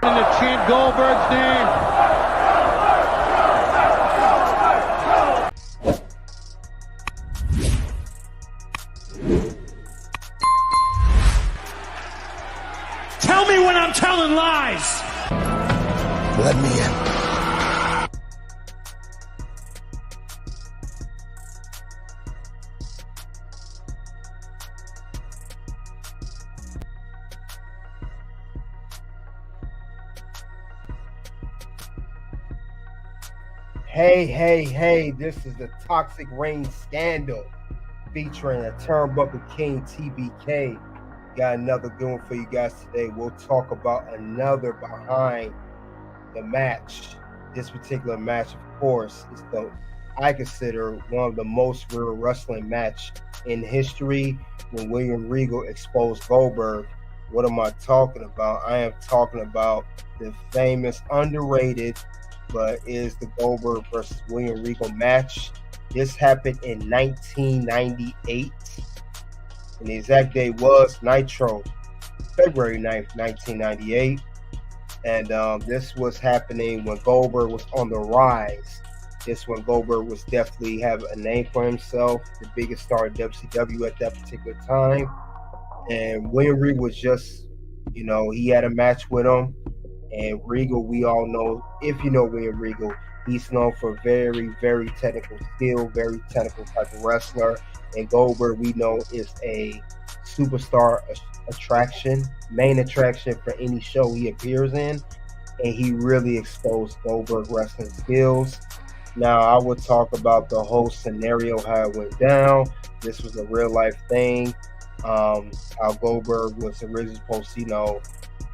To chant Goldberg's name. Tell me when I'm telling lies. Let me in. Hey, this is the Toxic Reign Scandal featuring a Turnbuckle King TBK. Got another good one for you guys today. We'll talk about another behind the match. This particular match, of course, is I consider one of the most real wrestling match in history when William Regal exposed Goldberg. What am I talking about? I am talking about the famous, underrated, but is the Goldberg versus William Regal match. This happened in 1998. And the exact date was Nitro, February 9th, 1998. And this was happening when Goldberg was on the rise. This when Goldberg was definitely having a name for himself, the biggest star in WCW at that particular time. And William Regal was just, he had a match with him. And Regal, we all know, if you know William Regal, he's known for very, very technical skill, very technical type of wrestler. And Goldberg, we know, is a superstar attraction, main attraction for any show he appears in. And he really exposed Goldberg wrestling skills. Now, I will talk about the whole scenario, how it went down. This was a real life thing. How Goldberg was originally supposed to,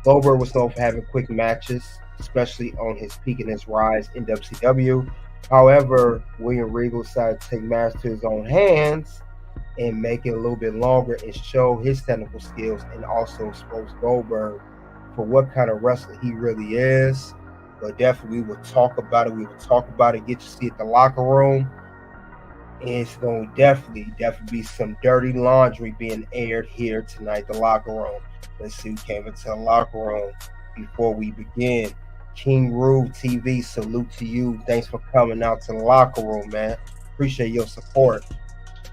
Goldberg was known for having quick matches, especially on his peak and his rise in WCW. However, William Regal decided to take matters to his own hands and make it a little bit longer and show his technical skills and also expose Goldberg for what kind of wrestler he really is. But definitely, we will talk about it. Get to see it in the locker room. And it's going to definitely be some dirty laundry being aired here tonight, the locker room. Let's see who came into the locker room before we begin. King Rude TV, salute to you. Thanks for coming out to the locker room, man. Appreciate your support.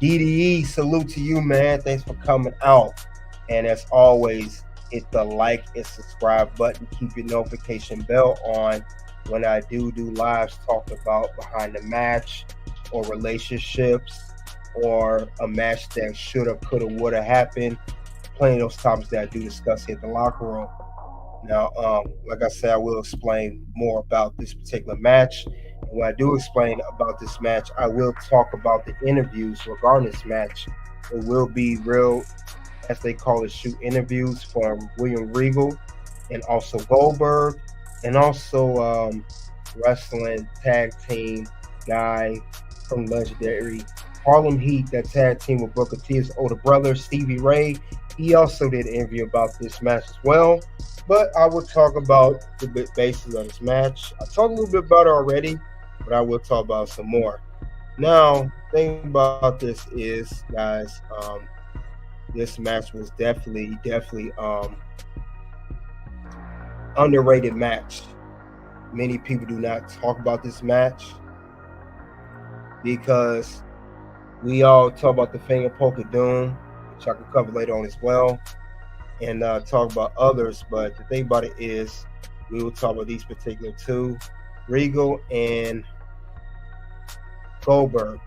DDE, salute to you, man. Thanks for coming out. And as always, hit the like and subscribe button. Keep your notification bell on when I do lives talking about behind the match or relationships or a match that should have, could have, would have happened. Plenty of those topics that I do discuss here at the locker room. Now, like I said, I will explain more about this particular match. And when I do explain about this match, I will talk about the interviews regarding this match. It will be real, as they call it, shoot interviews from William Regal and also Goldberg, and also wrestling tag team guy from legendary Harlem Heat, that tag team with Booker T's older brother, Stevie Ray. He also did an interview about this match as well. But I will talk about the basis of this match. I talked a little bit about it already, but I will talk about some more. Now, the thing about this is, guys, this match was definitely underrated match. Many people do not talk about this match because we all talk about the finger poke of doom, which I can cover later on as well, and talk about others. But the thing about it is, we will talk about these particular two, Regal and Goldberg.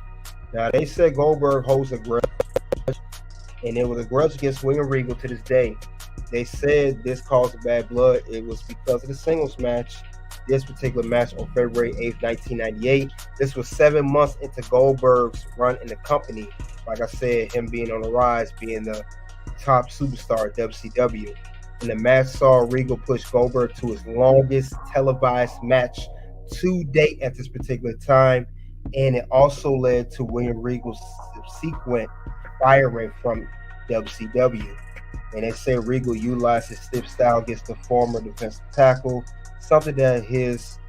Now, they said Goldberg holds a grudge, and it was a grudge against William Regal to this day. They said this caused bad blood. It was because of the singles match. This particular match on February 8th, 1998. This was 7 months into Goldberg's run in the company. Like I said, him being on the rise, being the top superstar at WCW. And the match saw Regal push Goldberg to his longest televised match to date at this particular time. And it also led to William Regal's subsequent firing from WCW. And they say Regal utilized his stiff style against the former defensive tackle, something that his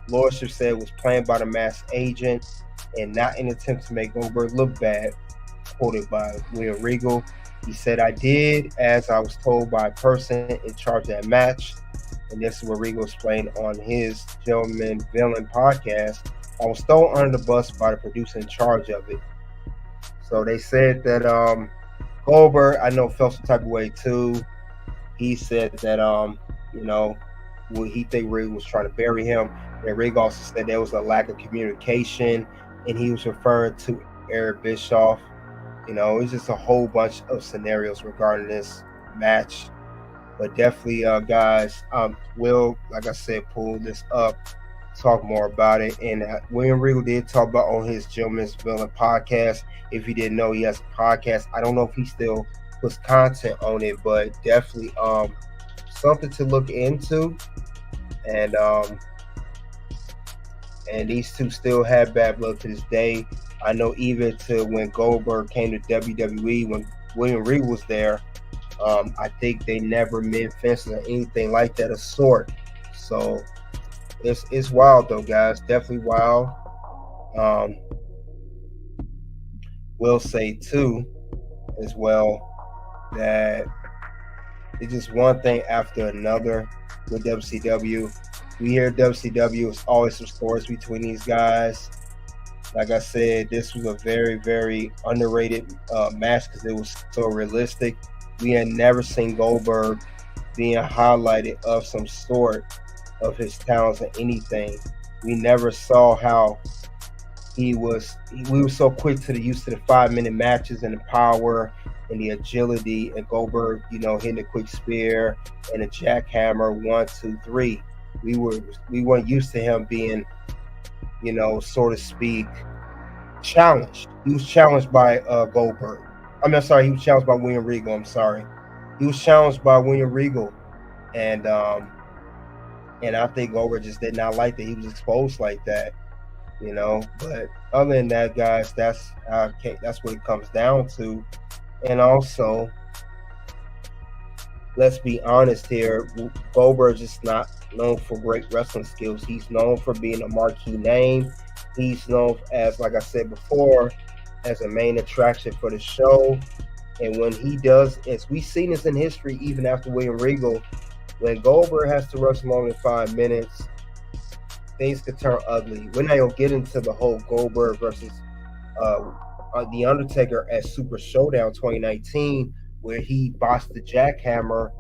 lordship said was planned by the masked agent and not in an attempt to make Goldberg look bad. Quoted by William Regal, he said, "I did as I was told by a person in charge of that match." and this is what Regal explained on his Gentleman Villain podcast. I was thrown under the bus by the producer in charge of it. So they said that Goldberg, I know, felt some type of way too. He said that he think Regal was trying to bury him. And Regal also said there was a lack of communication, and he was referring to Eric Bischoff. It's just a whole bunch of scenarios regarding this match. But definitely, guys, we'll, like I said, pull this up, talk more about it. And William Regal did talk about on his Gentleman's Villain podcast. If you didn't know, he has a podcast. I don't know if he still puts content on it, but definitely something to look into. And these two still have bad blood to this day. I know even to when Goldberg came to WWE, when William Regal was there, I think they never mend fences or anything like that of sort. So it's wild though, guys. Definitely wild. Will say too, as well, that it's just one thing after another with WCW. We hear WCW is always some stories between these guys. Like I said, this was a very, very underrated match because it was so realistic. We had never seen Goldberg being highlighted of some sort of his talents or anything. We never saw how we were so quick to the use of the 5-minute matches and the power and the agility, and Goldberg, hitting a quick spear and a jackhammer, 1, 2, 3. We weren't used to him being, so to speak, challenged. He was challenged by Goldberg. He was challenged by William Regal. He was challenged by William Regal, and I think Goldberg just did not like that he was exposed like that, But other than that, guys, that's what it comes down to. And also, let's be honest here, Goldberg is not known for great wrestling skills. He's known for being a marquee name. He's known as, like I said before, as a main attraction for the show. And when he does, as we've seen this in history, even after William Regal, when Goldberg has to wrestle longer than 5 minutes, things could turn ugly. We're not going to get into the whole Goldberg versus The Undertaker at Super Showdown 2019, where he bossed the jackhammer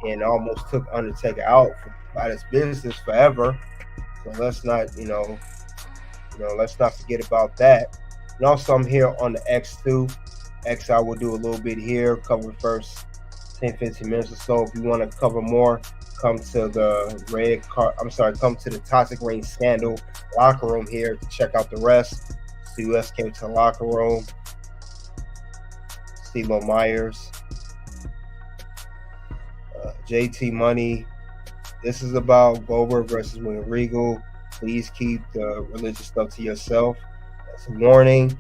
and almost took Undertaker out by his business forever. So let's not, let's not forget about that. And also, I'm here on the X2. X, I will do a little bit here, cover the first 10-15 minutes or so. If you want to cover more, come to the Toxic Ring Scandal locker room here to check out the rest. CUS came to the locker room. CeeLo Myers. JT Money. This is about Goldberg versus William Regal. Please keep the religious stuff to yourself. That's a warning.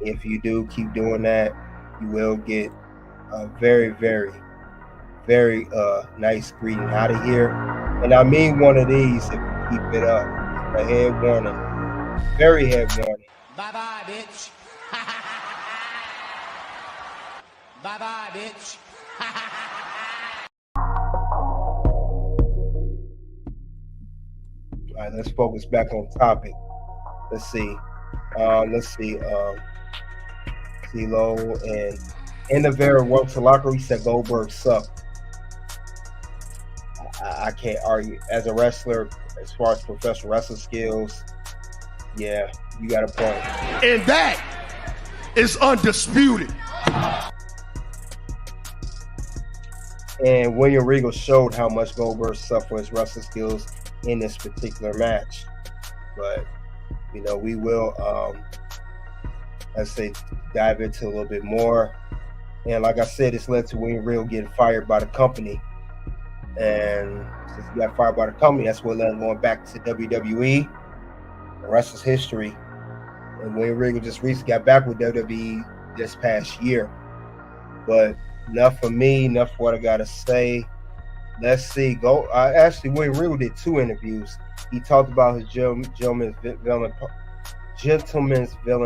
If you do keep doing that, you will get a very, very, very nice greeting out of here. And I mean one of these if you keep it up. A head warning. Very head warning. Bye-bye, bitch. Bye-bye, bitch. All right, let's focus back on topic. Let's see. CeeLo and in the very walk to locker, he said Goldberg sucked. I can't argue. As a wrestler, as far as professional wrestling skills, yeah, you got a point. And that is undisputed. And William Regal showed how much Goldberg sucked for his wrestling skills in this particular match. But, we will, dive into a little bit more. And like I said, this led to William Regal getting fired by the company. And since he got fired by the company, that's what led him going back to WWE. The rest is history. And William Regal just recently got back with WWE this past year. But enough for me, enough for what I got to say. Let's see. William Regal did 2 interviews. He talked about his Gentleman's Villain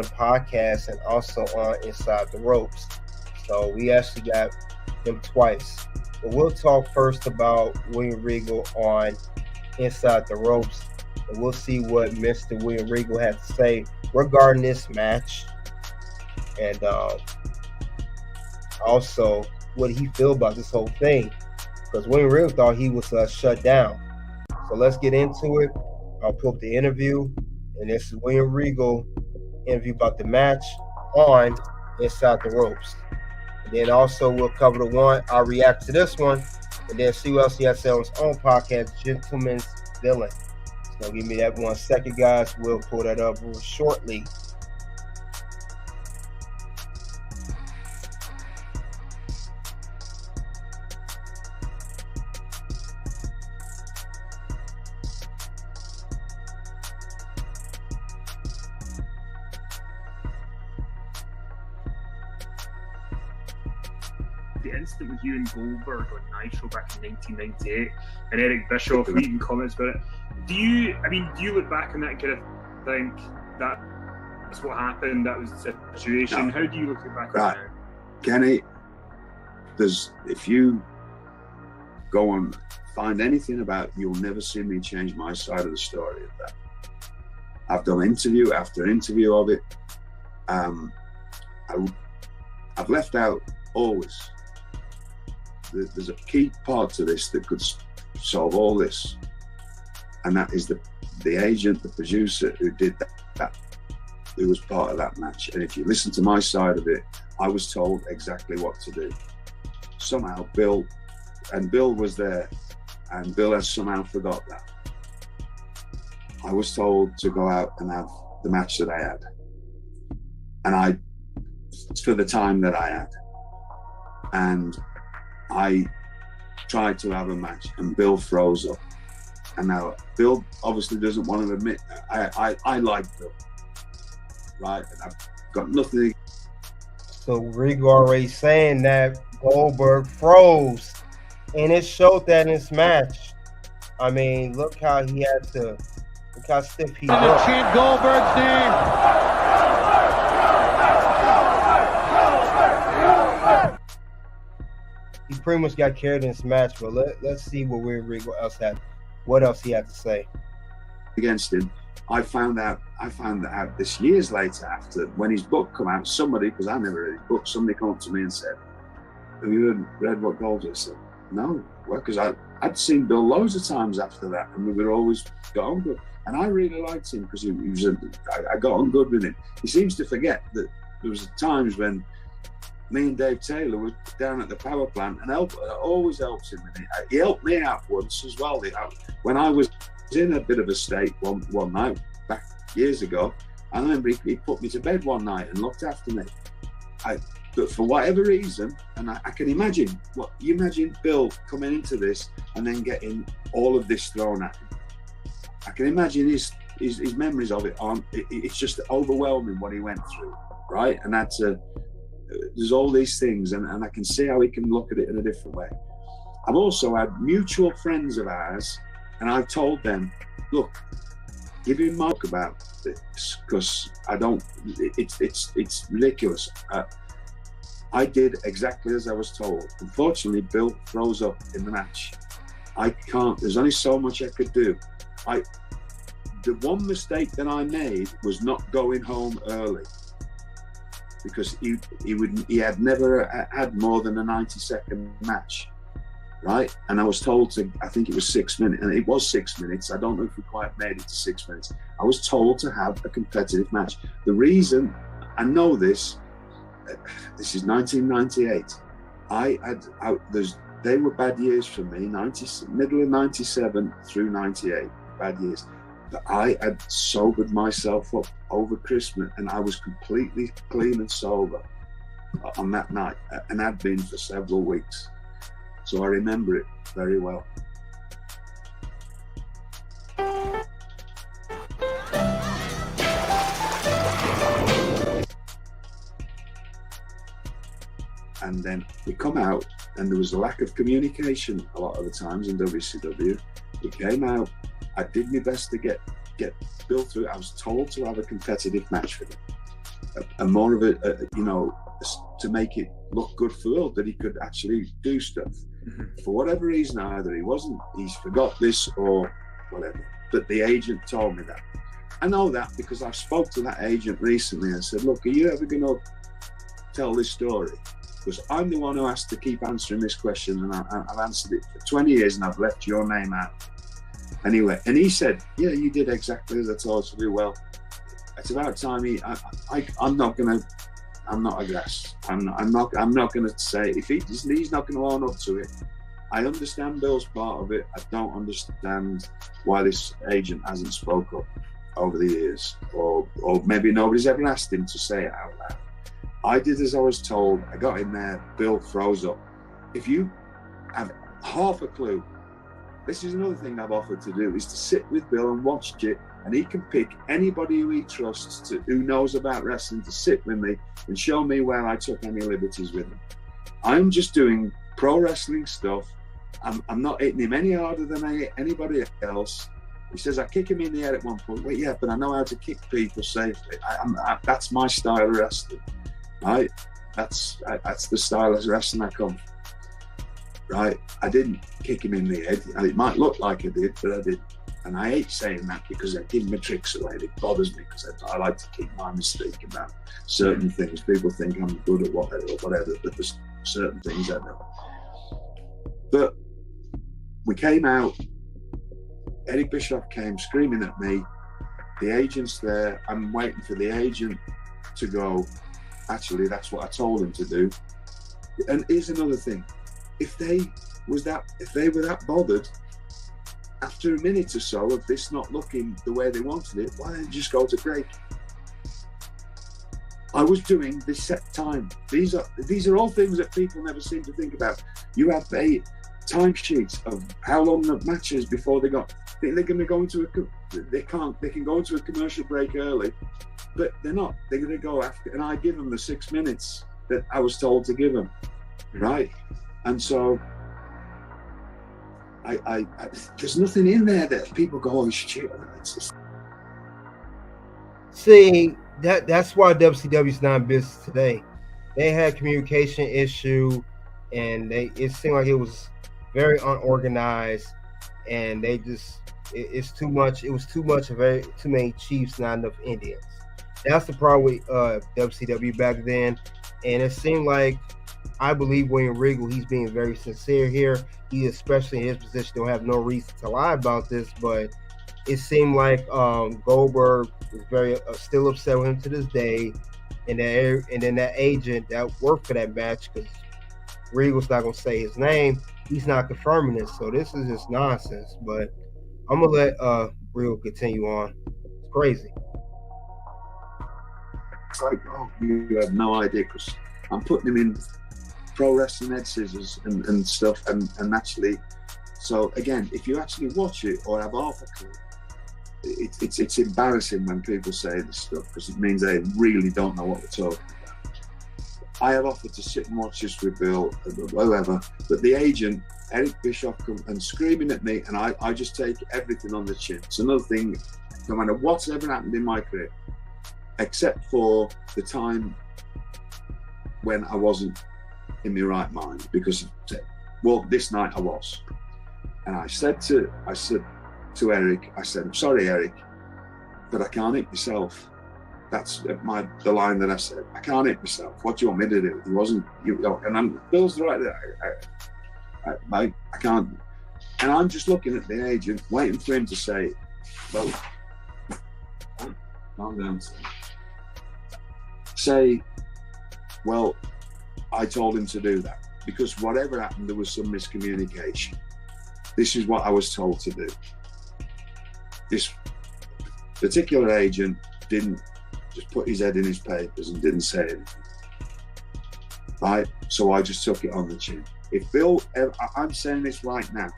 podcast and also on Inside the Ropes. So we actually got him twice. But we'll talk first about William Regal on Inside the Ropes. And we'll see what Mr. William Regal had to say regarding this match. And also what he feel about this whole thing. Because William Regal thought he was shut down. So let's get into it. I'll pull up the interview. And this is William Regal interview about the match on Inside the Ropes. And then also we'll cover the one. I'll react to this one. And then see what else he has to say on his own podcast, Gentleman's Villain. So give me that 1 second, guys. We'll pull that up shortly. The incident with you and Goldberg on Nitro back in 1998 and Eric Bischoff reading comments about it. Do you look back on that and kind of think that's what happened, that was the situation? No. How do you look back on that? Kenny, if you go and find anything about it, you'll never see me change my side of the story of that. I've done interview after interview of it. I've left out always. There's a key part to this that could solve all this, and that is the agent, the producer who did that, who was part of that match. And if you listen to my side of it, I was told exactly what to do. Somehow Bill was there, and Bill has somehow forgot that. I was told to go out and have the match that I had, and for the time that I had, and I tried to have a match, and Bill froze up. And now Bill obviously doesn't want to admit I like Bill, right? And I've got nothing. So Regal already saying that Goldberg froze, and it showed that in this match. I mean, look how stiff he was. Chant Goldberg's name. He pretty much got carried in this match, but let's see what Regal what else he had to say against him. I found out this years later, after when his book come out. Somebody, because I never read his book, somebody came up to me and said, "Have you read what Goldberg?" I said, "No." Well, because I'd seen Bill loads of times after that, and we were always got on good. And I really liked him because I got on good with him. He seems to forget that there was times when me and Dave Taylor were down at the power plant, and always helps him. And he helped me out once as well. When I was in a bit of a state one night back years ago, I remember he put me to bed one night and looked after me. But for whatever reason, and I can imagine you imagine Bill coming into this and then getting all of this thrown at him. I can imagine his memories of it it's just overwhelming what he went through, right? And there's all these things, and I can see how he can look at it in a different way. I've also had mutual friends of ours, and I've told them, look, give him Mark about this, because it's ridiculous. I did exactly as I was told. Unfortunately, Bill froze up in the match. There's only so much I could do. The one mistake that I made was not going home early, because he had never had more than a 90-second match, right? And I was told I think it was 6 minutes, and it was 6 minutes. I don't know if we quite made it to 6 minutes. I was told to have a competitive match. The reason I know this is 1998. They were bad years for me, middle of 97 through 98, bad years. But I had sobered myself up over Christmas, and I was completely clean and sober on that night, and had been for several weeks. So I remember it very well. And then we come out, and there was a lack of communication a lot of the times in WCW. We came out, I did my best to get Bill through. I was told to have a competitive match with him, and more of to make it look good for Bill, that he could actually do stuff. For whatever reason, either he's forgot this or whatever. But the agent told me that. I know that because I spoke to that agent recently and said, look, are you ever going to tell this story? Because I'm the one who has to keep answering this question, and I've answered it for 20 years and I've left your name out. Anyway, and he said, yeah, you did exactly as I told you to do. Well, it's about time I'm not a grass. I'm not going to say, if he's not going to own up to it. I understand Bill's part of it. I don't understand why this agent hasn't spoke up over the years, or maybe nobody's ever asked him to say it out loud. I did as I was told. I got in there, Bill froze up. If you have half a clue, this is another thing I've offered to do, is to sit with Bill and watch it, and he can pick anybody who he trusts, who knows about wrestling, to sit with me and show me where I took any liberties with him. I'm just doing pro wrestling stuff. I'm not hitting him any harder than I hit anybody else. He says I kick him in the head at one point. Well, yeah, but I know how to kick people safely. That's my style of wrestling, right? That's the style of wrestling I come from, right? I didn't kick him in the head, and it might look like I did, but I didn't. And I hate saying that because I give my tricks away. It bothers me because I like to keep my mistake about certain things. People think I'm good at whatever, but there's certain things I know. But we came out. Eric Bischoff came screaming at me. The agent's there. I'm waiting for the agent to go, actually, that's what I told him to do. And here's another thing. If they were that bothered, after a minute or so of this not looking the way they wanted it, why didn't they just go to break? I was doing this set time. These are all things that people never seem to think about. You have a timesheets of how long the match is before they're going to go into they can go into a commercial break early, but they're not. They're going to go after, and I give them the 6 minutes that I was told to give them, right? And so I there's nothing in there that people go, oh shit. See, that's why WCW's not in business today. They had communication issue, and it seemed like it was very unorganized, and it's too much. It was too much of too many Chiefs, not enough Indians. That's the problem with WCW back then, and it seemed like, I believe William Regal, he's being very sincere here. He, especially in his position, don't have no reason to lie about this, but it seemed like Goldberg was very still upset with him to this day, and then that agent that worked for that match, because Regal's not going to say his name, he's not confirming this, so this is just nonsense. But I'm going to let Regal continue on. It's crazy. It's like, oh, you have no idea, because I'm putting him in pro wrestling head scissors and stuff, and actually, so again, if you actually watch it or have half a clue, it's embarrassing when people say this stuff, because it means they really don't know what they're talking about. I have offered to sit and watch this with Bill, whoever, but the agent, Eric Bischoff, come and screaming at me, and I just take everything on the chin. It's another thing, no matter what's ever happened in my career, except for the time when I wasn't in my right mind, because this night I was, and I said to Eric, I said, I'm sorry, Eric, but I can't hit myself. That's the line that I said. I can't hit myself. What do you want me to do? He wasn't, and Bill's right there. I can't. And I'm just looking at the agent, waiting for him to say, well, calm down. Say, well, I told him to do that, because whatever happened, there was some miscommunication. This is what I was told to do. This particular agent didn't just put his head in his papers and didn't say anything. Right? So I just took it on the chin. If Bill, I'm saying this right now,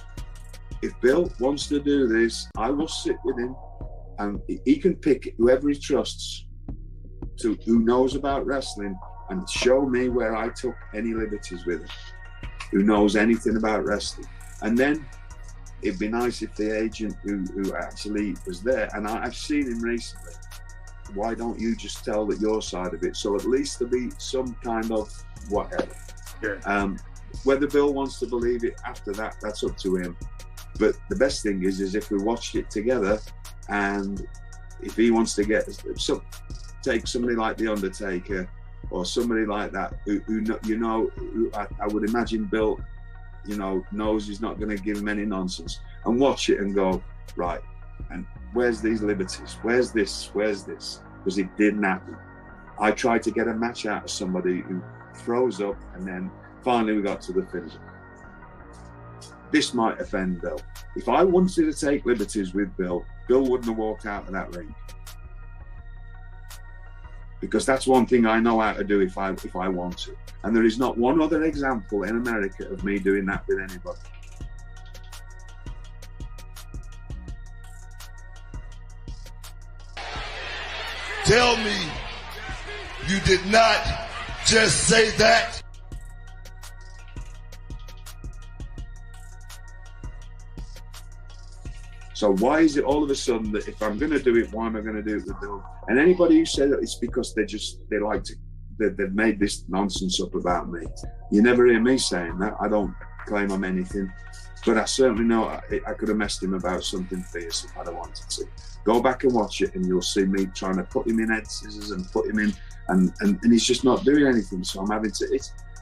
if Bill wants to do this, I will sit with him, and he can pick whoever he trusts, who knows about wrestling, and show me where I took any liberties with him, who knows anything about wrestling. And then it'd be nice if the agent who actually was there, and I've seen him recently, why don't you just tell your side of it? So at least there'll be some kind of whatever. Yeah. whether Bill wants to believe it after that, that's up to him. But the best thing is if we watched it together, and if he wants to take somebody like The Undertaker or somebody like that, who I would imagine Bill, knows he's not going to give him any nonsense, and watch it and go, right, and where's these liberties? Where's this? Because it didn't happen. I tried to get a match out of somebody who froze up, and then finally we got to the finish. This might offend Bill. If I wanted to take liberties with Bill wouldn't have walked out of that ring. Because that's one thing I know how to do if I want to. And there is not one other example in America of me doing that with anybody. Tell me you did not just say that. So why is it all of a sudden that if I'm going to do it, why am I going to do it with Bill? And anybody who said that, it's because they've made this nonsense up about me. You never hear me saying that. I don't claim I'm anything, but I certainly know I could have messed him about something fierce if I'd have wanted to. Go back and watch it, and you'll see me trying to put him in head scissors and put him in, and he's just not doing anything. So I'm having to.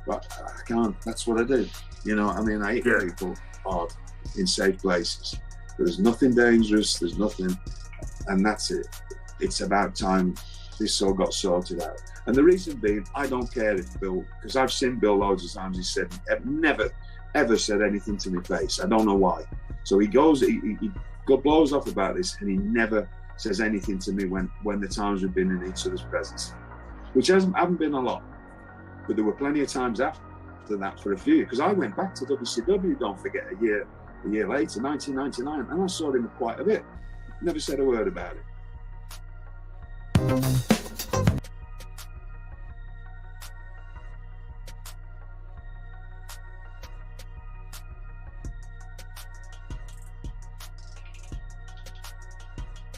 But I can't. That's what I do. I hit people hard in safe places. There's nothing dangerous, there's nothing, and that's it. It's about time this all got sorted out. And the reason being, I don't care if Bill, because I've seen Bill loads of times, he said, never, ever said anything to my face. I don't know why. So he goes, he blows off about this, and he never says anything to me when the times we've been in each other's presence, which haven't been a lot. But there were plenty of times after that for a few, because I went back to WCW, don't forget, a year later, 1999, and I saw him quite a bit. Never said a word about it.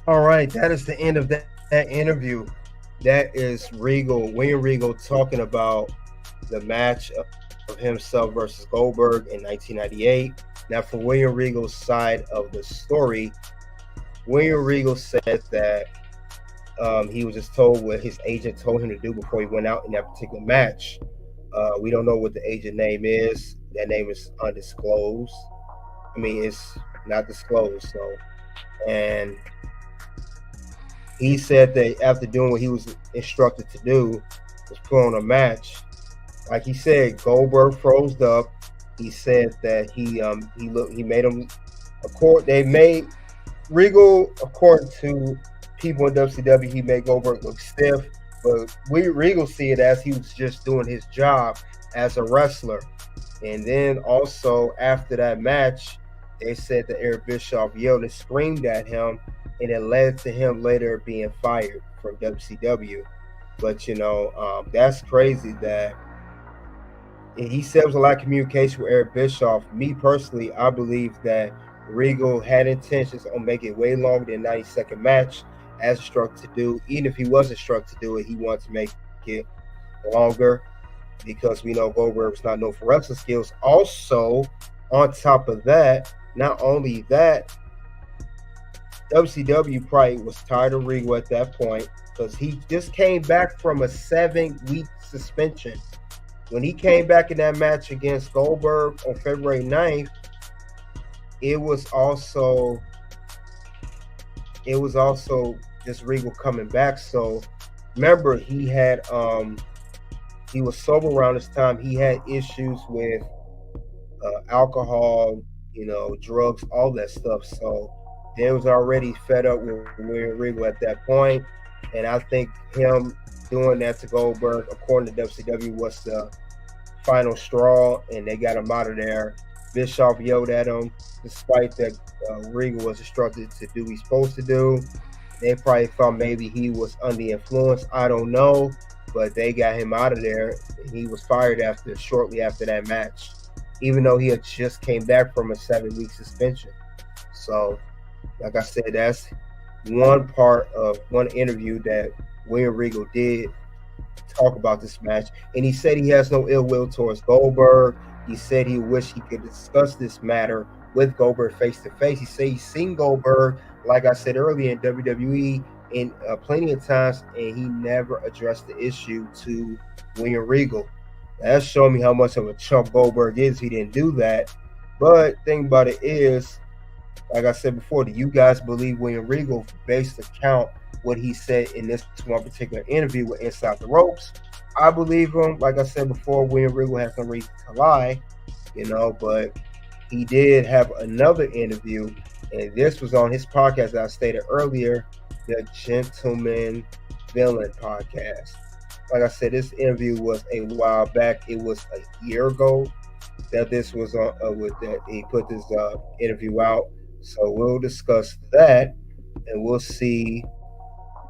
All right, that is the end of that interview. That is William Regal, talking about the match of himself versus Goldberg in 1998. Now, for William Regal's side of the story, William Regal said that he was just told what his agent told him to do before he went out in that particular match. We don't know what the agent name is. That name is undisclosed. It's not disclosed. So, and he said that after doing what he was instructed to do, was put on a match. Like he said, Goldberg froze up. He said that he made him. They made Regal, according to people in WCW, he made Goldberg look stiff. But Regal see it as he was just doing his job as a wrestler. And then also after that match, they said that Eric Bischoff yelled and screamed at him, and it led to him later being fired from WCW. But that's crazy that he said there was a lot of communication with Eric Bischoff. Me personally, I believe that Regal had intentions on making it way longer than a 90-second match as instructed to do. Even if he was instructed to do it, he wanted to make it longer because we know Goldberg was not known for wrestling skills. Also, on top of that, not only that, WCW probably was tired of Regal at that point because he just came back from a 7-week suspension. When he came back in that match against Goldberg on February 9th, it was also just Regal coming back. So remember, he was sober around this time. He had issues with alcohol, drugs, all that stuff. So they was already fed up with William Regal at that point. And I think him doing that to Goldberg, according to WCW, was the final straw, and they got him out of there. Bischoff yelled at him, despite that Regal was instructed to do what he's supposed to do. They probably thought maybe he was under influence. I don't know, but they got him out of there. He was fired shortly after that match, even though he had just came back from a 7-week suspension. So, like I said, that's one interview that William Regal did talk about this match, and he said he has no ill will towards Goldberg. He said he wished he could discuss this matter with Goldberg face to face. He said he's seen Goldberg, like I said earlier, in WWE in plenty of times, and he never addressed the issue to William Regal. That showed me how much of a chump Goldberg is. He didn't do that. But thing about it is, like I said before, do you guys believe William Regal based account what he said in this one particular interview with Inside the Ropes? I believe him. Like I said before, William Regal has no reason to lie, but he did have another interview, and this was on his podcast that I stated earlier, the Gentleman Villain podcast. Like I said, this interview was a while back. It was a year ago that this was on that he put this interview out. So we'll discuss that, and we'll see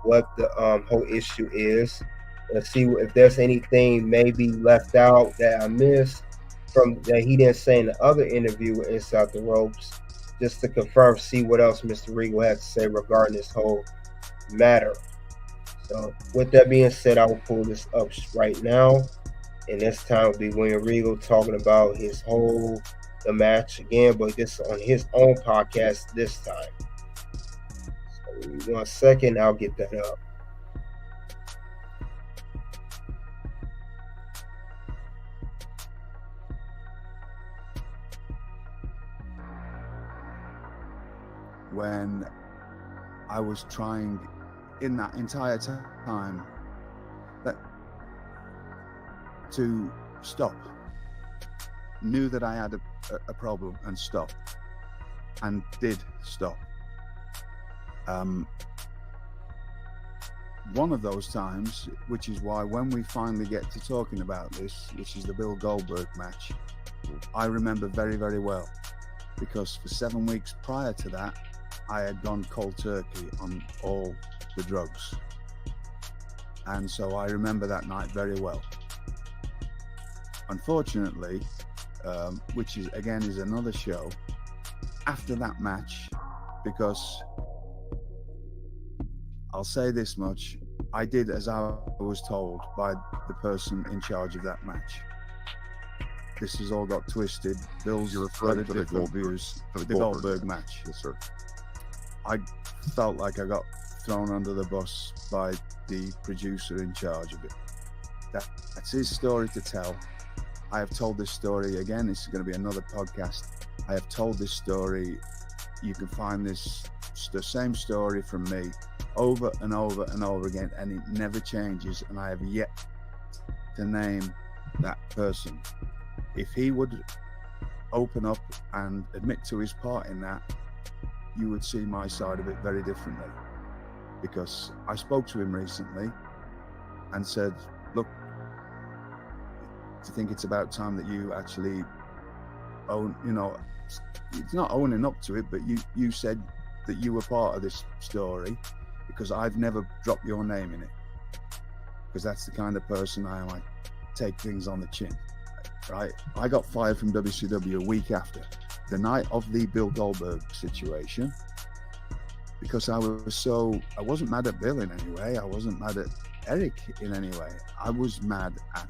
what the whole issue is. Let's see if there's anything maybe left out that I missed from that he didn't say in the other interview with Inside the Ropes, just to confirm, see what else Mr. Regal has to say regarding this whole matter. So with that being said, I will pull this up right now, and this time will be William Regal talking about the match again, but this on his own podcast this time. So give me 1 second, I'll get that up. When I was trying in that entire time to stop, knew that I had a problem and stopped, and did stop. One of those times, which is why when we finally get to talking about this, which is the Bill Goldberg match, I remember very, very well, because for 7 weeks prior to that, I had gone cold turkey on all the drugs. And so I remember that night very well. Unfortunately, which is again is another show, after that match, because I'll say this much, I did as I was told by the person in charge of that match. This has all got twisted. Bill's got a different views for the Goldberg match. Yes, sir. I felt like I got thrown under the bus by the producer in charge of it. That's his story to tell. I have told this story again. This is going to be another podcast. I have told this story. You can find the same story from me over and over and over again, and it never changes. And I have yet to name that person. If he would open up and admit to his part in that, you would see my side of it very differently. Because I spoke to him recently and said, look, I think it's about time that you actually own, it's not owning up to it, but you said that you were part of this story, because I've never dropped your name in it. Because that's the kind of person I am. I take things on the chin, right? I got fired from WCW a week after, the night of the Bill Goldberg situation, because I wasn't mad at Bill in any way. I wasn't mad at Eric in any way. I was mad at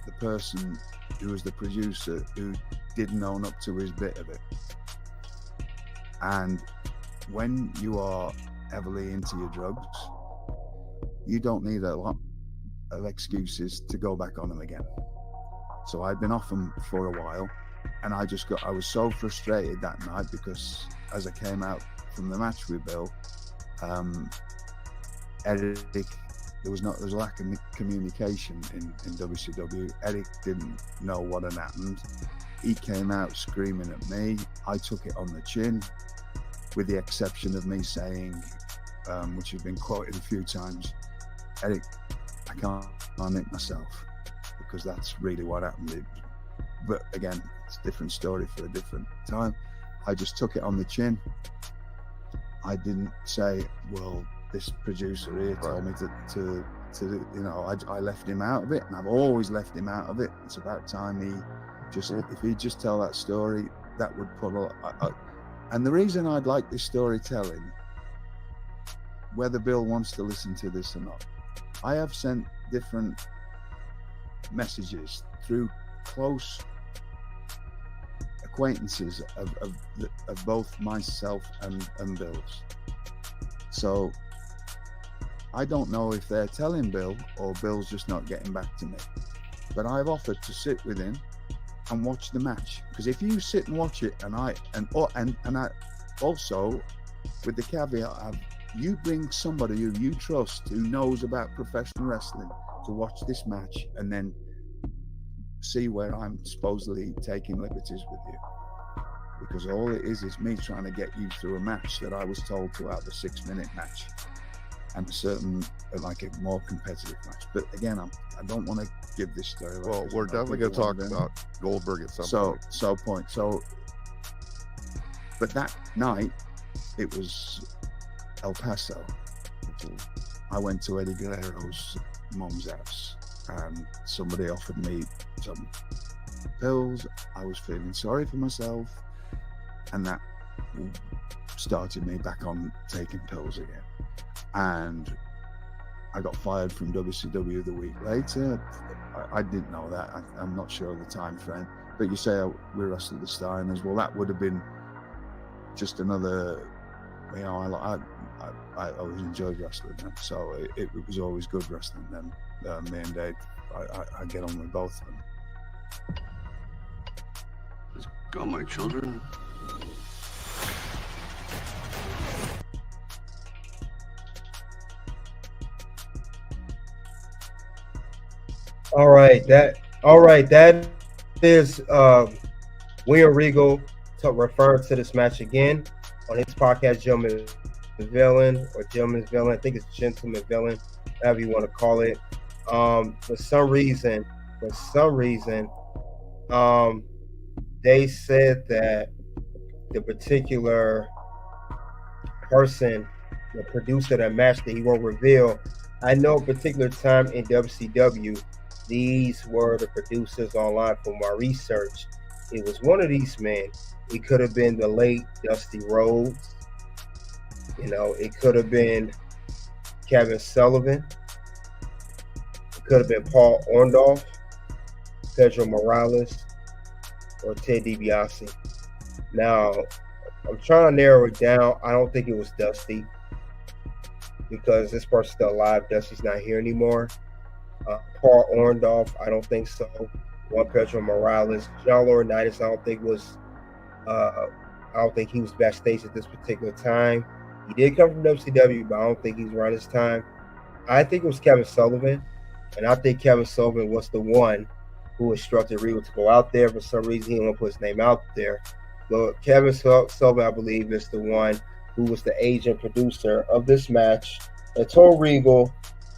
the person who was the producer who didn't own up to his bit of it. And when you are heavily into your drugs, you don't need a lot of excuses to go back on them again. So I'd been off them for a while, and I was so frustrated that night, because as I came out from the match with Bill, Eric, there was a lack of communication in WCW. Eric didn't know what had happened. He came out screaming at me. I took it on the chin, with the exception of me saying, which has been quoted a few times, Eric, I can't hit myself, because that's really what happened. But again, it's a different story for a different time. I just took it on the chin. I didn't say, well, this producer here told me to I left him out of it, and I've always left him out of it. It's about time if he'd just tell that story, that would put and the reason I'd like this storytelling, whether Bill wants to listen to this or not, I have sent different messages through close acquaintances of both myself and Bill's. So I don't know if they're telling Bill or Bill's just not getting back to me. But I've offered to sit with him and watch the match, because if you sit and watch it, and I also, with the caveat of, you bring somebody who you trust, who knows about professional wrestling, to watch this match and then see where I'm supposedly taking liberties with you. Because all it is me trying to get you through a match that I was told to have a 6-minute match and a certain, like a more competitive match. But again, I don't want to give this story away. Well, we're definitely going to talk about Goldberg at some point. But that night, it was El Paso. I went to Eddie Guerrero's mom's house, and somebody offered me some pills. I was feeling sorry for myself, and that started me back on taking pills again. And I got fired from WCW the week later. I didn't know that. I'm not sure of the time frame. But you say we wrestled the Steiners. Well, that would have been just another, I always enjoyed wrestling them. So it was always good wrestling them. Me and Dave, I get on with both of them. Let's go, my children. All right, that is William Regal referring to this match again on his podcast, Gentleman's Villain, or Gentleman's Villain. I think it's Gentleman Villain, however you want to call it. For some reason, they said that the particular person, the producer of that match that he won't reveal, I know a particular time in WCW, these were the producers online from my research. It was one of these men. It could have been the late Dusty Rhodes. It could have been Kevin Sullivan. It could have been Paul Orndorff, Pedro Morales, or Ted DiBiase. Now, I'm trying to narrow it down. I don't think it was Dusty, because this person's still alive. Dusty's not here anymore. Paul Orndorff, I don't think so. Juan Pedro Morales, John Laurinaitis, I don't think he was backstage at this particular time. He did come from WCW, but I don't think he's around this time. I think it was Kevin Sullivan, and I think Kevin Sullivan was the one who instructed Regal to go out there. For some reason, he didn't want to put his name out there. But Kevin Sullivan, I believe, is the one who was the agent producer of this match and told Regal,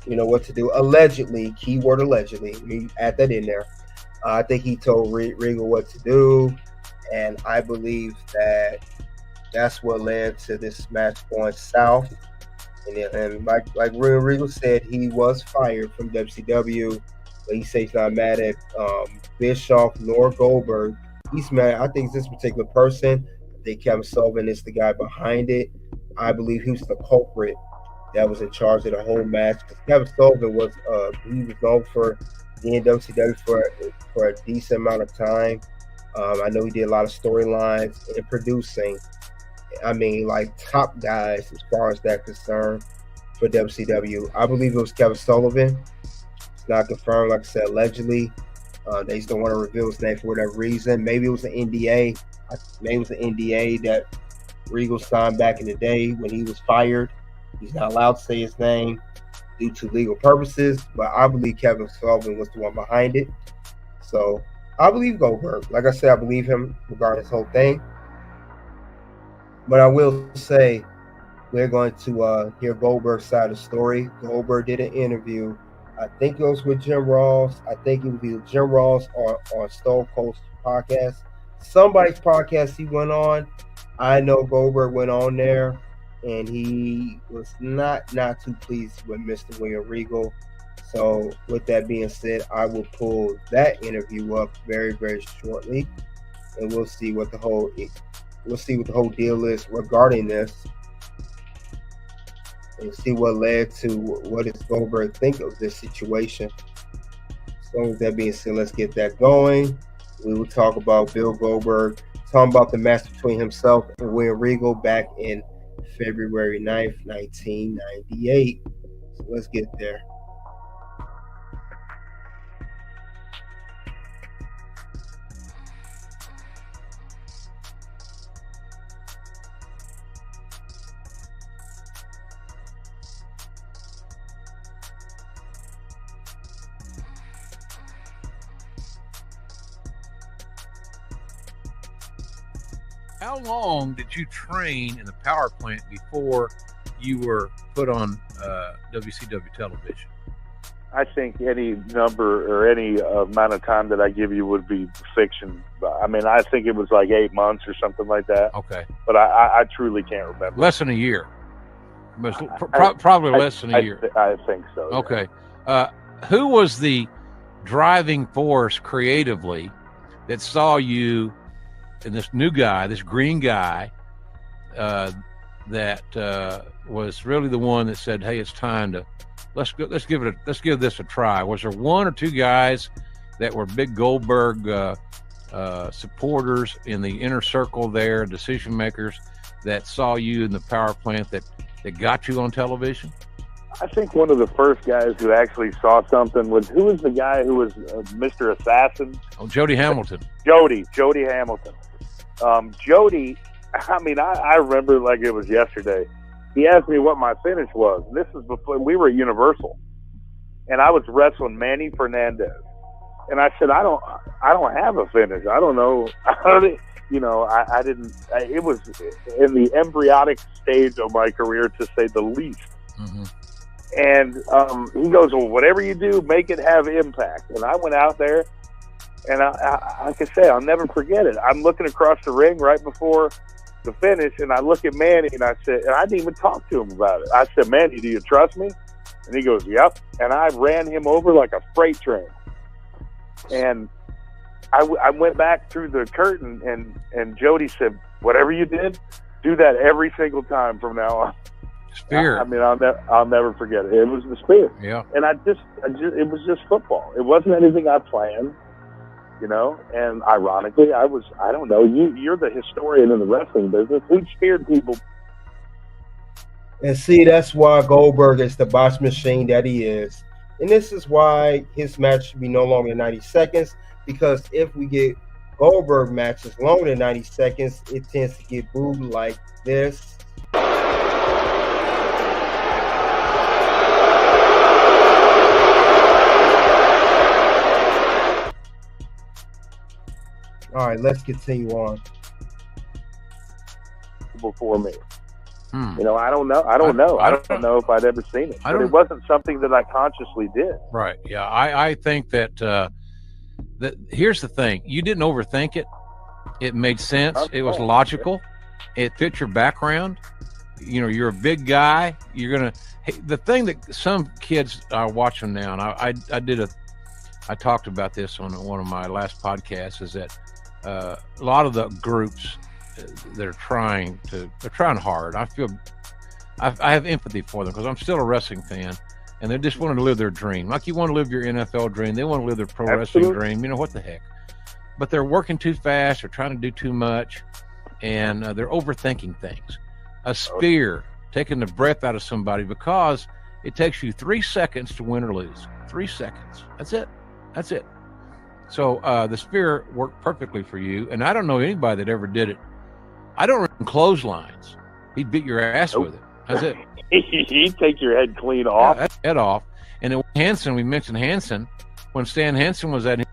what to do. Allegedly, keyword allegedly, let me add that in there. I think he told Regal what to do, and I believe that's what led to this match going south. And like Regal said, he was fired from WCW, but he says he's not mad at Bischoff nor Goldberg. He's mad. I think this particular person, I think Kevin Sullivan is the guy behind it. I believe he was the culprit that was in charge of the whole match. Because Kevin Sullivan was known for being in WCW for a decent amount of time. I know he did a lot of storylines and producing. I mean, like top guys as far as that concerned for WCW. I believe it was Kevin Sullivan. It's not confirmed, like I said, allegedly. They just don't want to reveal his name for whatever reason. Maybe it was an NDA. Maybe it was an NDA that Regal signed back in the day when he was fired. He's not allowed to say his name due to legal purposes, but I believe Kevin Sullivan was the one behind it. So I believe Goldberg. Like I said, I believe him regarding this whole thing. But I will say we're going to hear Goldberg's side of the story. Goldberg did an interview. I think it was with Jim Ross. I think it was either Jim Ross or on Stone Cold's podcast. Somebody's podcast he went on. I know Goldberg went on there, and he was not too pleased with Mr. William Regal. So with that being said, I will pull that interview up very, very shortly, and we'll see what the whole deal is regarding this, and see what led to what does Goldberg think of this situation. So with that being said, let's get that going. We will talk about Bill Goldberg talking about the match between himself and William Regal back in February 9th, 1998. So let's get there. How long did you train in the power plant before you were put on WCW television? I think any number or any amount of time that I give you would be fiction. I mean, I think it was like 8 months or something like that. Okay. But I truly can't remember. Less than a year. Probably less than a year. I think so. Yeah. Okay. Who was the driving force creatively that saw you and this new guy, this green guy, that was really the one that said, "Hey, it's time to let's give this a try"? Was there one or two guys that were big Goldberg supporters in the inner circle there, decision makers, that saw you in the power plant that got you on television? I think one of the first guys who actually saw something was, who was the guy who was Mr. Assassin? Oh, Jody Hamilton. Jody Hamilton. Jody, I mean, I remember like it was yesterday. He asked me what my finish was. And this is before we were at Universal, and I was wrestling Manny Fernandez. And I said, I don't have a finish. I don't know. You know, I didn't. It was in the embryonic stage of my career, to say the least. Mm-hmm. And he goes, well, whatever you do, make it have impact. And I went out there, and I like I say, I'll never forget it. I'm looking across the ring right before the finish, and I look at Manny, and I said, and I didn't even talk to him about it. I said, Manny, do you trust me? And he goes, yep. And I ran him over like a freight train. And I went back through the curtain, and Jody said, whatever you did, do that every single time from now on. Spear. I mean, I'll never forget it. It was the spear. Yeah. And I just it was just football. It wasn't anything I planned, you know. And ironically, I don't know. You're the historian in the wrestling business. Who speared people? And see, that's why Goldberg is the boss machine that he is. And this is why his match should be no longer than 90 seconds. Because if we get Goldberg matches longer than 90 seconds, it tends to get booed like this. All right, let's continue on. Before me. You know, I don't know. I don't know if I'd ever seen it. But it wasn't something that I consciously did. Right. Yeah. I think that here's the thing. You didn't overthink it. It made sense. It was logical. It fit your background. You know, you're a big guy. The thing that some kids are watching now, and I talked about this on one of my last podcasts, is that a lot of the groups that are trying hard. I have empathy for them because I'm still a wrestling fan, and they just want to live their dream. Like you want to live your NFL dream, they want to live their pro wrestling dream. You know, what the heck? But they're working too fast. They're trying to do too much, and they're overthinking things. A spear, taking the breath out of somebody, because it takes you 3 seconds to win or lose. 3 seconds. That's it. So the spear worked perfectly for you, and I don't know anybody that ever did it. I don't run clotheslines. He'd beat your ass with it. That's it. He'd take your head clean off. Yeah, head off. And then Hansen, we mentioned Hansen. When Stan Hansen was at him,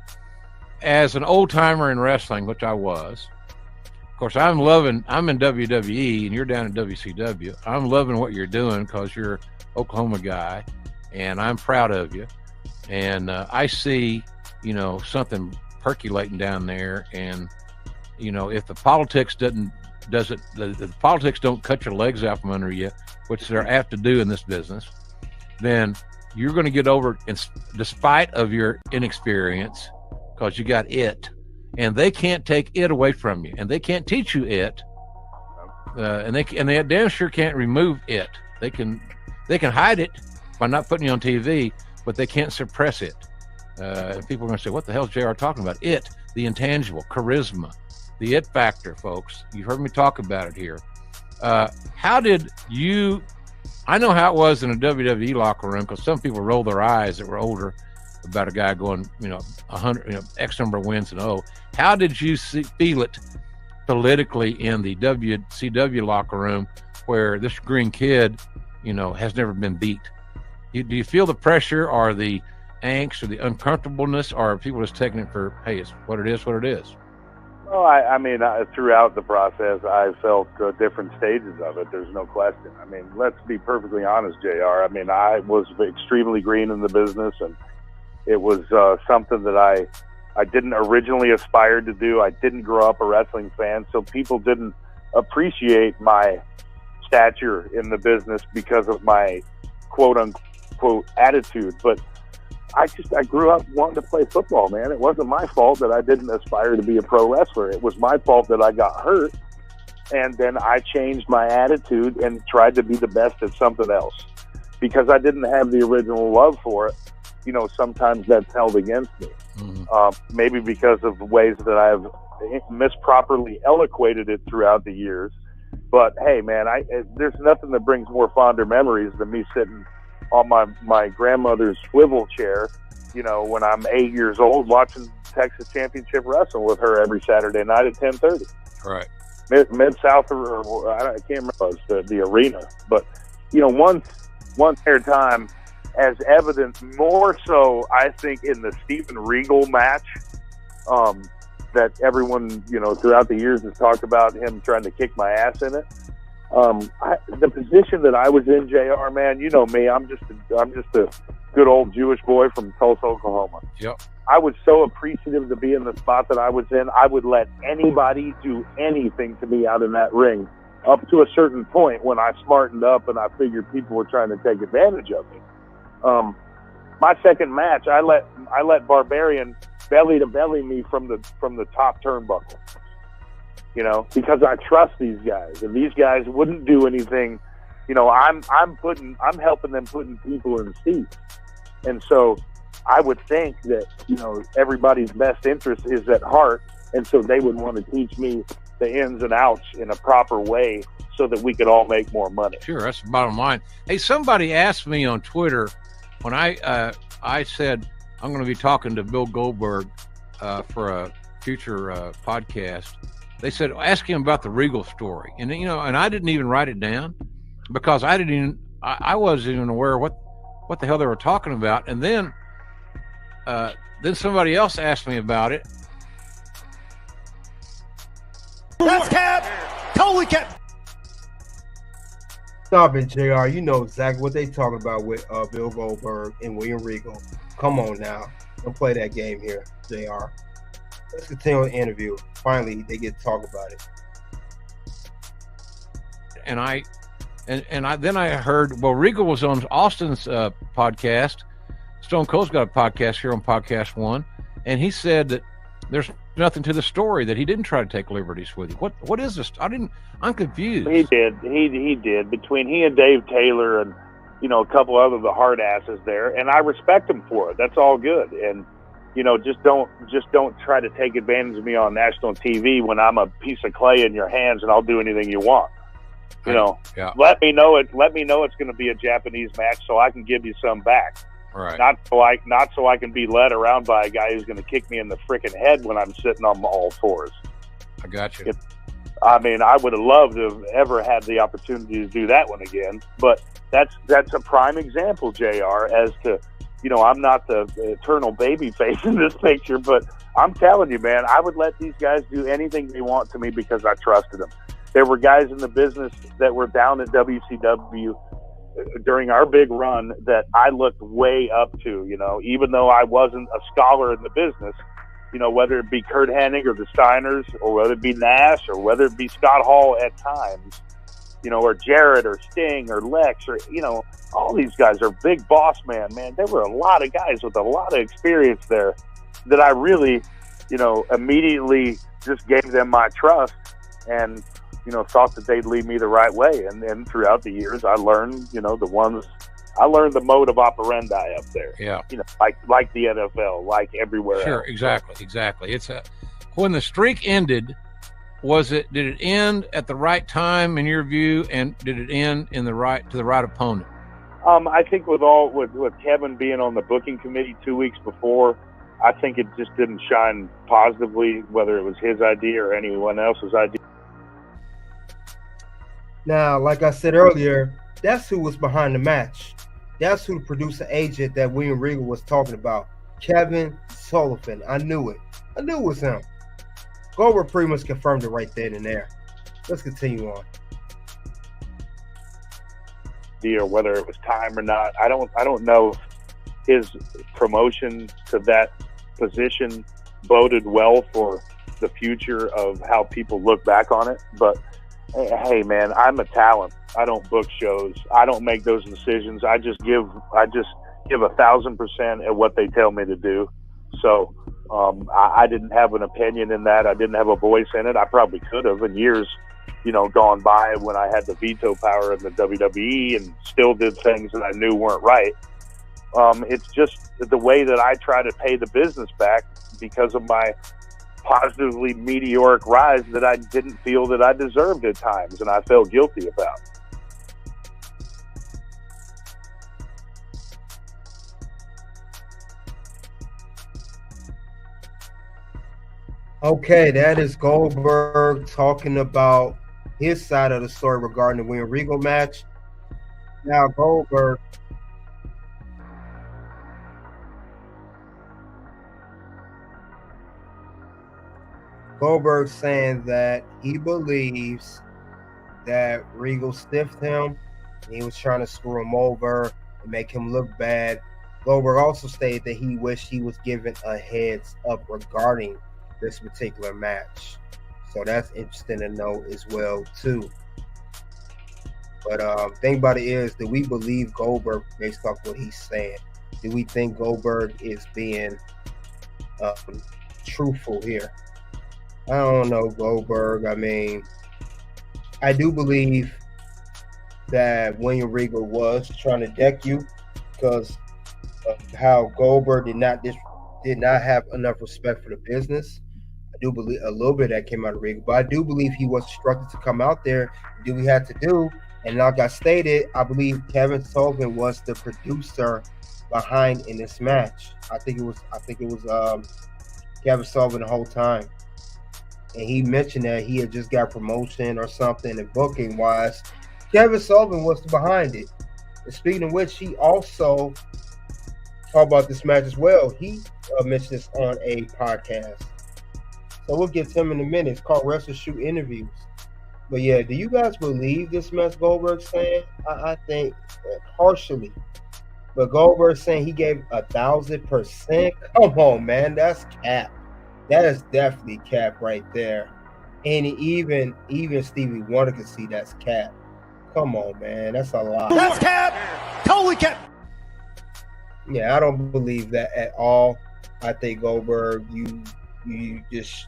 as an old timer in wrestling, which I was. Of course, I'm in WWE, and you're down in WCW. I'm loving what you're doing because you're an Oklahoma guy, and I'm proud of you. And I see, you know, something percolating down there, and you know, if the politics the politics don't cut your legs out from under you, which they're apt to do in this business, then you're going to get over it in spite of your inexperience, because you got it, and they can't take it away from you, and they can't teach you it, and they damn sure can't remove it. They can hide it by not putting you on TV, but they can't suppress it. People are going to say, what the hell is JR talking about? It, the intangible, charisma, the it factor, folks. You've heard me talk about it here. How did you? I know how it was in a WWE locker room because some people roll their eyes that were older about a guy going, 100, X number of wins and How did you feel it politically in the WCW locker room where this green kid, has never been beat? Do you feel the pressure or the angst or the uncomfortableness, or are people just taking it for, hey, it's what it is, what it is? Well, I mean, throughout the process, I felt different stages of it. There's no question. I mean, let's be perfectly honest, JR. I mean, I was extremely green in the business, and it was something that I didn't originally aspire to do. I didn't grow up a wrestling fan, so people didn't appreciate my stature in the business because of my quote-unquote attitude. But I grew up wanting to play football, man. It wasn't my fault that I didn't aspire to be a pro wrestler. It was my fault that I got hurt, and then I changed my attitude and tried to be the best at something else. Because I didn't have the original love for it, sometimes that's held against me. Mm-hmm. Maybe because of the ways that I've misproperly eloquated it throughout the years. But, hey, man, there's nothing that brings more fonder memories than me sitting on my grandmother's swivel chair, when I'm 8 years old, watching Texas Championship Wrestling with her every Saturday night at 10:30. Right. Mid-South, or I can't remember the arena. But, one fair time, as evidence more so, I think, in the Steven Regal match, that everyone, throughout the years has talked about him trying to kick my ass in it. The position that I was in, JR, man, you know me, I'm just a good old Jewish boy from Tulsa, Oklahoma. Yep. I was so appreciative to be in the spot that I was in. I would let anybody do anything to me out in that ring up to a certain point when I smartened up and I figured people were trying to take advantage of me. My second match, I let Barbarian belly to belly me from the top turnbuckle. Because I trust these guys, and these guys wouldn't do anything. I'm helping them putting people in seats, and so I would think that everybody's best interest is at heart, and so they would want to teach me the ins and outs in a proper way so that we could all make more money. Sure, that's the bottom line. Hey, somebody asked me on Twitter when I said I'm going to be talking to Bill Goldberg for a future podcast. They said, ask him about the Regal story. And, and I didn't even write it down because I wasn't even aware of what the hell they were talking about. And then somebody else asked me about it. That's cap. Totally cap. Stop it, JR. You know exactly what they talking about with Bill Goldberg and William Regal. Come on now. Don't play that game here, JR. Let's continue the interview. Finally, they get to talk about it. And then I heard, well, Regal was on Austin's podcast. Stone Cold's got a podcast here on Podcast One, and he said that there's nothing to the story, that he didn't try to take liberties with you. What is this? I'm confused. He did. He did. Between he and Dave Taylor and a couple other of the hard asses there, and I respect him for it. That's all good. And just don't try to take advantage of me on national TV when I'm a piece of clay in your hands and I'll do anything you want. Yeah. Let me know it's going to be a Japanese match so I can give you some back. Right. Not so I can be led around by a guy who's going to kick me in the freaking head when I'm sitting on all fours. I got you. I would have loved to have ever had the opportunity to do that one again, but that's a prime example, JR, as to, I'm not the eternal baby face in this picture, but I'm telling you, man, I would let these guys do anything they want to me because I trusted them. There were guys in the business that were down at WCW during our big run that I looked way up to, even though I wasn't a scholar in the business, whether it be Curt Hennig or the Steiners, or whether it be Nash, or whether it be Scott Hall at times, or Jarrett or Sting or Lex, or, all these guys are big boss man. There were a lot of guys with a lot of experience there that I really, immediately just gave them my trust and, thought that they'd lead me the right way. And then throughout the years, I learned, I learned the mode of operandi up there. Yeah. Like the NFL, like everywhere else. Sure, exactly. It's when the streak ended did it end at the right time in your view, and did it end in the right opponent? I think with Kevin being on the booking committee 2 weeks before, I think it just didn't shine positively, whether it was his idea or anyone else's idea. Now, like I said earlier, that's who was behind the match. That's who the producer agent that William Regal was talking about. Kevin Sullivan. I knew it. I knew it was him. Goldberg pretty much confirmed it right then and there. Let's continue on. Or whether it was time or not, I don't know if his promotion to that position boded well for the future of how people look back on it. But hey, man, I'm a talent. I don't book shows. I don't make those decisions. I just give 1,000% at what they tell me to do. So I didn't have an opinion in that. I didn't have a voice in it. I probably could have in years, gone by when I had the veto power in the WWE and still did things that I knew weren't right. It's just the way that I try to pay the business back because of my positively meteoric rise that I didn't feel that I deserved at times, and I felt guilty about. Okay, that is Goldberg talking about his side of the story regarding the William Regal match. Now Goldberg saying that he believes that Regal stiffed him and he was trying to screw him over and make him look bad. Goldberg also stated that he wished he was given a heads up regarding this particular match. So that's interesting to know as well too. But thing about it is, do we believe Goldberg based off what he's saying? Do we think Goldberg is being truthful here? I don't know, Goldberg. I mean, I do believe that William Regal was trying to deck you because of how Goldberg did not have enough respect for the business. I do believe a little bit that came out of Regal, but I do believe he was instructed to come out there and do what he had to do. And like I stated, I believe Kevin Sullivan was the producer behind in this match. I think it was Kevin Sullivan the whole time. And he mentioned that he had just got promotion or something, and booking wise, Kevin Sullivan was behind it. And speaking of which, he also talked about this match as well. He mentioned this on a podcast. So we'll get to him in a minute. It's called Wrestle Shoot Interviews. But yeah, do you guys believe this match Goldberg's saying? I think partially. But Goldberg's saying he gave 1,000%. Come on, man, that's cap. That is definitely cap right there. And even Stevie Wonder can see that's cap. Come on, man, that's a lot. That's cap. Totally cap. Yeah, I don't believe that at all. I think Goldberg, you just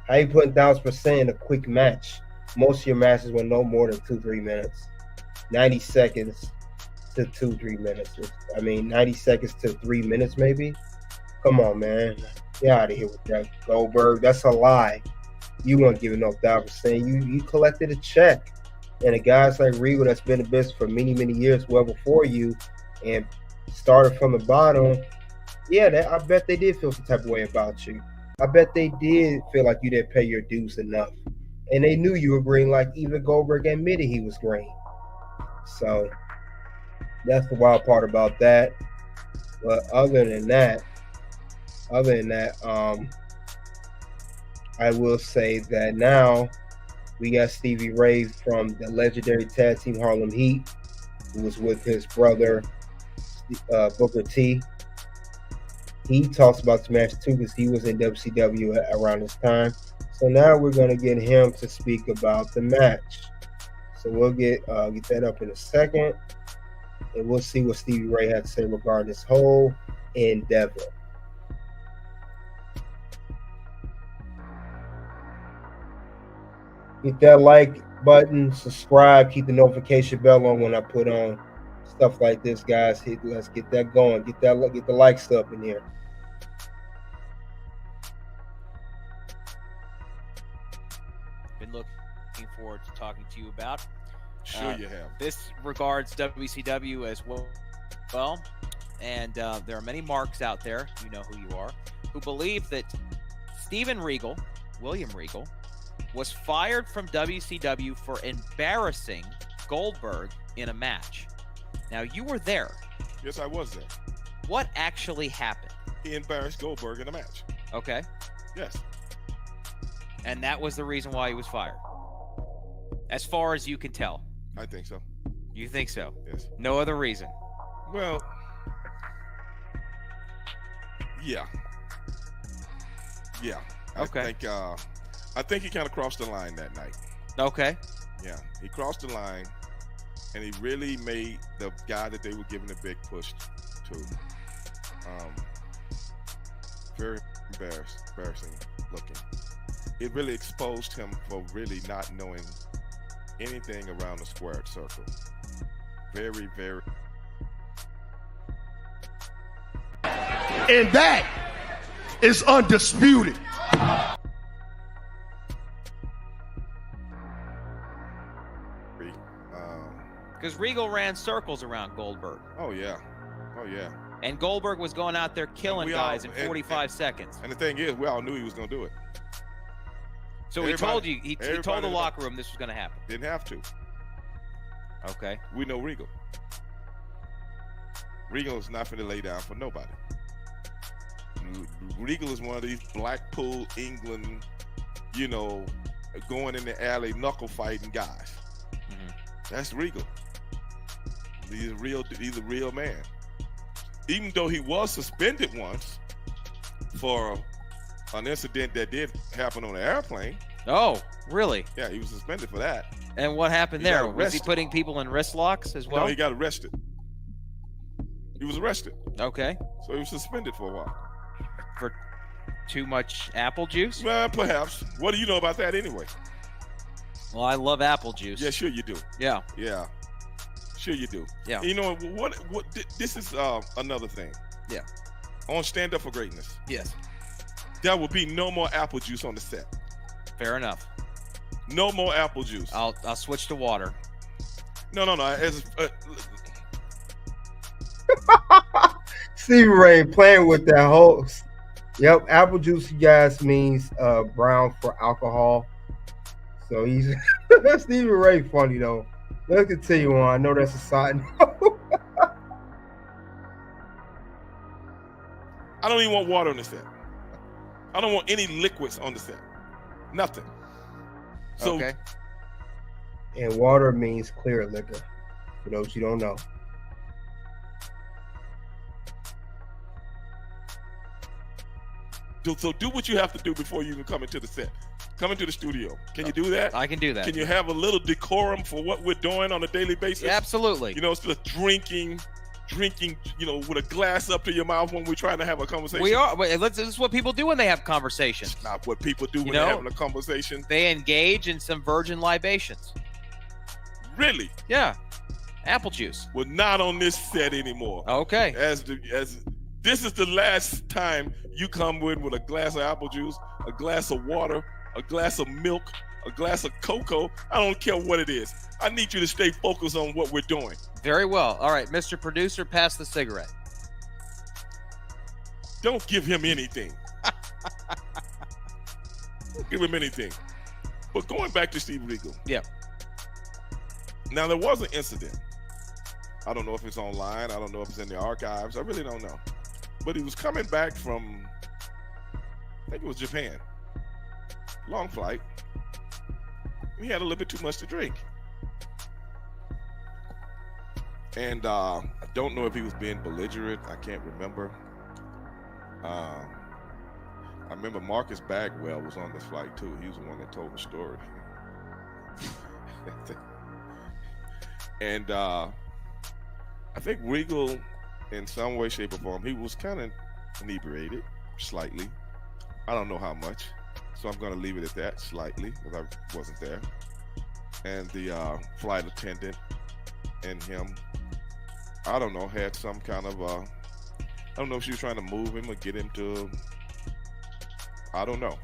how you putting 1,000% in a quick match. Most of your matches were no more than 2-3 minutes. 90 seconds to 2-3 minutes. 90 seconds to 3 minutes maybe. Come on, man. Get out of here with that, Goldberg. That's a lie. You weren't giving no 1,000%. You collected a check. And the guys like Regal that's been in business for many, many years, well before you, and started from the bottom, yeah, I bet they did feel some type of way about you. I bet they did feel like you didn't pay your dues enough. And they knew you were green, like even Goldberg admitted he was green. So that's the wild part about that. But other than that, I will say that now we got Stevie Ray from the legendary tag team Harlem Heat, who was with his brother Booker T. He talks about the match too because he was in WCW around this time. So now we're going to get him to speak about the match. So we'll get that up in a second, and we'll see what Stevie Ray had to say regarding this whole endeavor. Hit that like button, subscribe, keep the notification bell on when I put on stuff like this, guys. Let's get that going. Get the likes up in here. forward to talking to you about. Sure you have. This regards WCW as well. And there are many marks out there, you know who you are, who believe that William Regal, was fired from WCW for embarrassing Goldberg in a match. Now, you were there. Yes, I was there. What actually happened? He embarrassed Goldberg in a match. Okay. Yes. And that was the reason why he was fired? As far as you can tell? I think so. You think so? Yes. No other reason? Well, yeah. Yeah. Okay. I think he kind of crossed the line that night. Okay. Yeah. He crossed the line, and he really made the guy that they were giving a big push to very embarrassing looking. It really exposed him for really not knowing anything around the squared circle. Very, very. And that is undisputed. Because Regal ran circles around Goldberg. Oh, yeah. Oh, yeah. And Goldberg was going out there killing guys in 45 seconds. And the thing is, we all knew he was going to do it. So he told you, he told the locker room this was going to happen. Didn't have to. Okay. We know Regal. Regal is not going to lay down for nobody. Regal is one of these Blackpool, England, going in the alley, knuckle fighting guys. Mm-hmm. That's Regal. He's a real man. Even though he was suspended once for an incident that did happen on an airplane. Oh, really? Yeah, he was suspended for that. And what happened there? Was he putting people in wrist locks as well? No, he got arrested. He was arrested. Okay. So he was suspended for a while. For too much apple juice? Well, perhaps. What do you know about that anyway? Well, I love apple juice. Yeah, sure you do. Yeah. Yeah. Sure you do. Yeah. You know what this is another thing. Yeah. On Stand Up for Greatness. Yes. There will be no more apple juice on the set. Fair enough. No more apple juice. I'll switch to water. No. Stevie Ray playing with that host. Yep, apple juice, you guys, means brown for alcohol. So he's Stevie Ray funny though. Let's continue on. I know that's a side note. I don't even want water on the set. I don't want any liquids on the set. Nothing. So, okay. And water means clear liquor, for those you don't know. So do what you have to do before you even come into the set. Come into the studio. Can you do that? I can do that. Can you have a little decorum for what we're doing on a daily basis? Yeah, absolutely. Instead of drinking, with a glass up to your mouth when we're trying to have a conversation. We are. This is what people do when they have conversations. It's not what people do when they're having a conversation. They engage in some virgin libations. Really? Yeah. Apple juice. Well, not on this set anymore. Okay. As this is the last time you come with a glass of apple juice, a glass of water, a glass of milk, a glass of cocoa. I don't care what it is. I need you to stay focused on what we're doing. Very well. All right, Mr. Producer, pass the cigarette. Don't give him anything. Don't give him anything. But going back to Steve Regal. Yeah. Now, there was an incident. I don't know if it's online. I don't know if it's in the archives. I really don't know. But he was coming back from, I think it was Japan. Long flight. He had a little bit too much to drink. And I don't know if he was being belligerent. I can't remember. I remember Marcus Bagwell was on this flight too. He was the one that told the story. And I think Regal, in some way, shape, or form, he was kind of inebriated, slightly. I don't know how much. So I'm going to leave it at that, slightly, because I wasn't there. And the flight attendant and him, I don't know, had some kind of, I don't know if she was trying to move him or get him to, I don't know.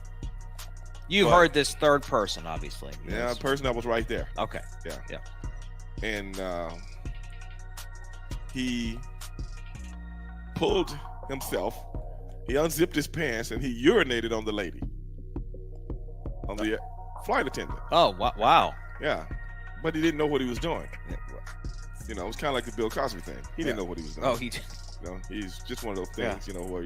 You heard this third person, obviously. Yeah, a person that was right there. Okay. Yeah. And he pulled himself. He unzipped his pants and he urinated on the lady, on the flight attendant. Oh, wow. Yeah, but he didn't know what he was doing. You know, it was kind of like the Bill Cosby thing. He didn't know what he was doing. Oh, he did. You know, he's just one of those things, where,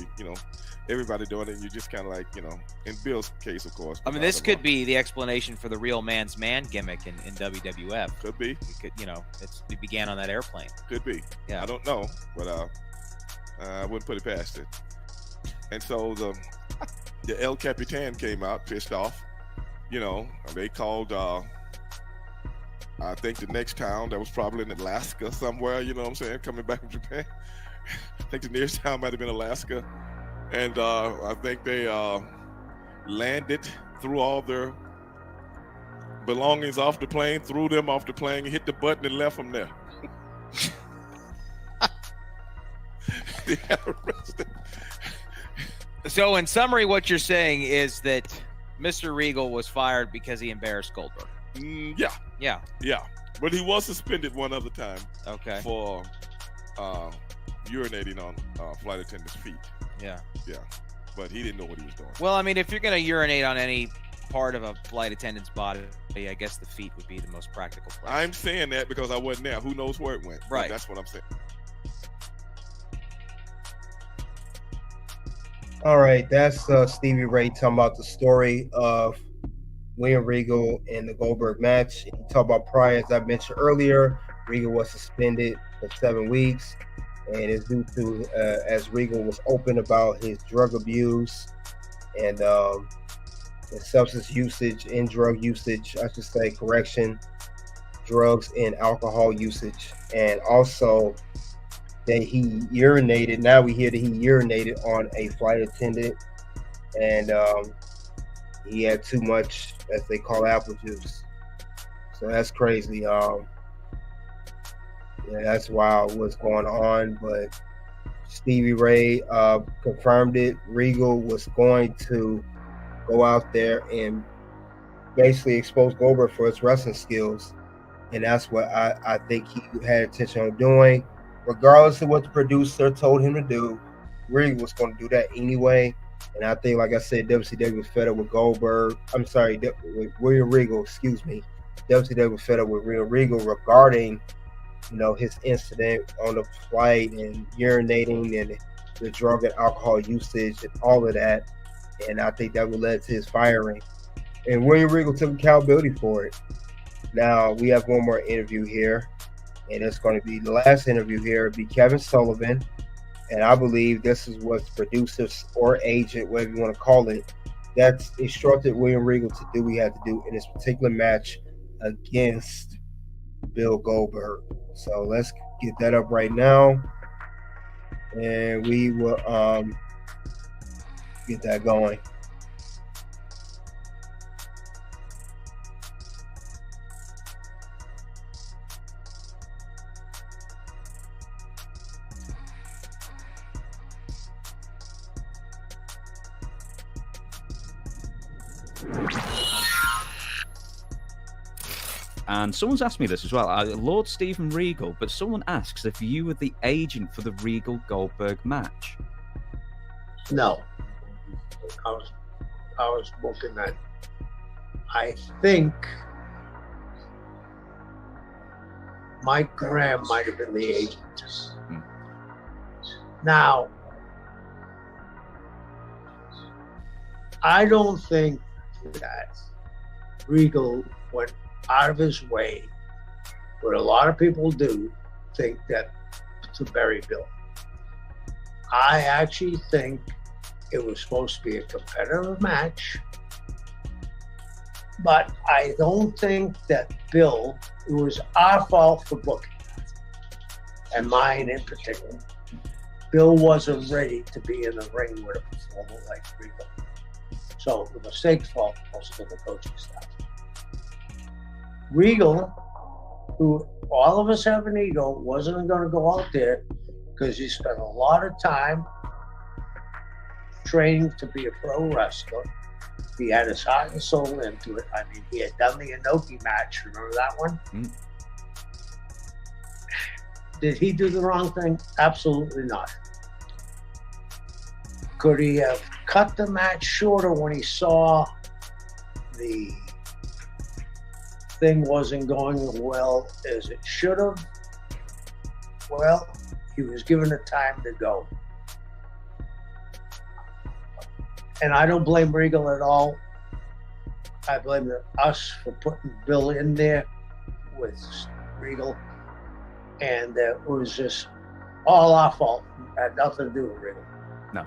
everybody doing it and you just kind of like, in Bill's case, of course. I mean, this could be the explanation for the real man's man gimmick in WWF. Could be. It began on that airplane. Could be. Yeah. I don't know, but I wouldn't put it past it. And so the El Capitan came out, pissed off. They called, I think the next town that was probably in Alaska somewhere, you know what I'm saying, coming back from Japan. I think the nearest town might have been Alaska. And I think they landed, threw all their belongings off the plane, threw them off the plane, hit the button and left them there. They got arrested. So in summary, what you're saying is that Mr. Regal was fired because he embarrassed Goldberg. Yeah. But he was suspended one other time. Okay. For urinating on flight attendant's feet. Yeah. But he didn't know what he was doing. Well, I mean, if you're going to urinate on any part of a flight attendant's body, I guess the feet would be the most practical place. I'm saying that because I wasn't there. Who knows where it went? Right. That's what I'm saying. All right, that's Stevie Ray talking about the story of William Regal and the Goldberg match. He talked about prior, as I mentioned earlier, Regal was suspended for 7 weeks, and it's due to as Regal was open about his drug abuse and his substance usage and drug usage, I should say, drugs and alcohol usage, and also that he urinated. Now we hear that he urinated on a flight attendant, and he had too much, as they call, apple juice. So that's crazy. That's wild what's going on. But Stevie Ray confirmed it. Regal was going to go out there and basically expose Goldberg for his wrestling skills, and that's what I think he had intention on doing. Regardless of what the producer told him to do, Regal was going to do that anyway. And I think, like I said, WCW was fed up with Goldberg. I'm sorry, with William Regal, excuse me. WCW was fed up with William Regal regarding, his incident on the flight and urinating and the drug and alcohol usage and all of that. And I think that would lead to his firing. And William Regal took accountability for it. Now, we have one more interview here. And it's going to be the last interview here. It'll be Kevin Sullivan. And I believe this is what the producers or agent, whatever you want to call it, that's instructed William Regal to do what he had to do in this particular match against Bill Goldberg. So let's get that up right now. And we will get that going. And someone's asked me this as well, Lord Stephen Regal, but someone asks if you were the agent for the Regal-Goldberg match. No. I was booking that. I think Mike Graham might have been the agent. Now, I don't think that Regal went out of his way, what a lot of people do, think that to bury Bill. I actually think it was supposed to be a competitive match, but I don't think that Bill, it was our fault for booking that, and mine in particular. Bill wasn't ready to be in the ring with a performer like Regal. So the mistake falls to the coaching staff. Regal, who all of us have an ego, wasn't going to go out there because he spent a lot of time training to be a pro wrestler. He had his heart and soul into it. I mean, he had done the Inoki match. Remember that one? Mm. Did he do the wrong thing? Absolutely not. Could he have cut the match shorter when he saw the thing wasn't going well as it should have? Well, he was given the time to go. And I don't blame Regal at all. I blame us for putting Bill in there with Regal. And it was just all our fault. It had nothing to do with Regal. No.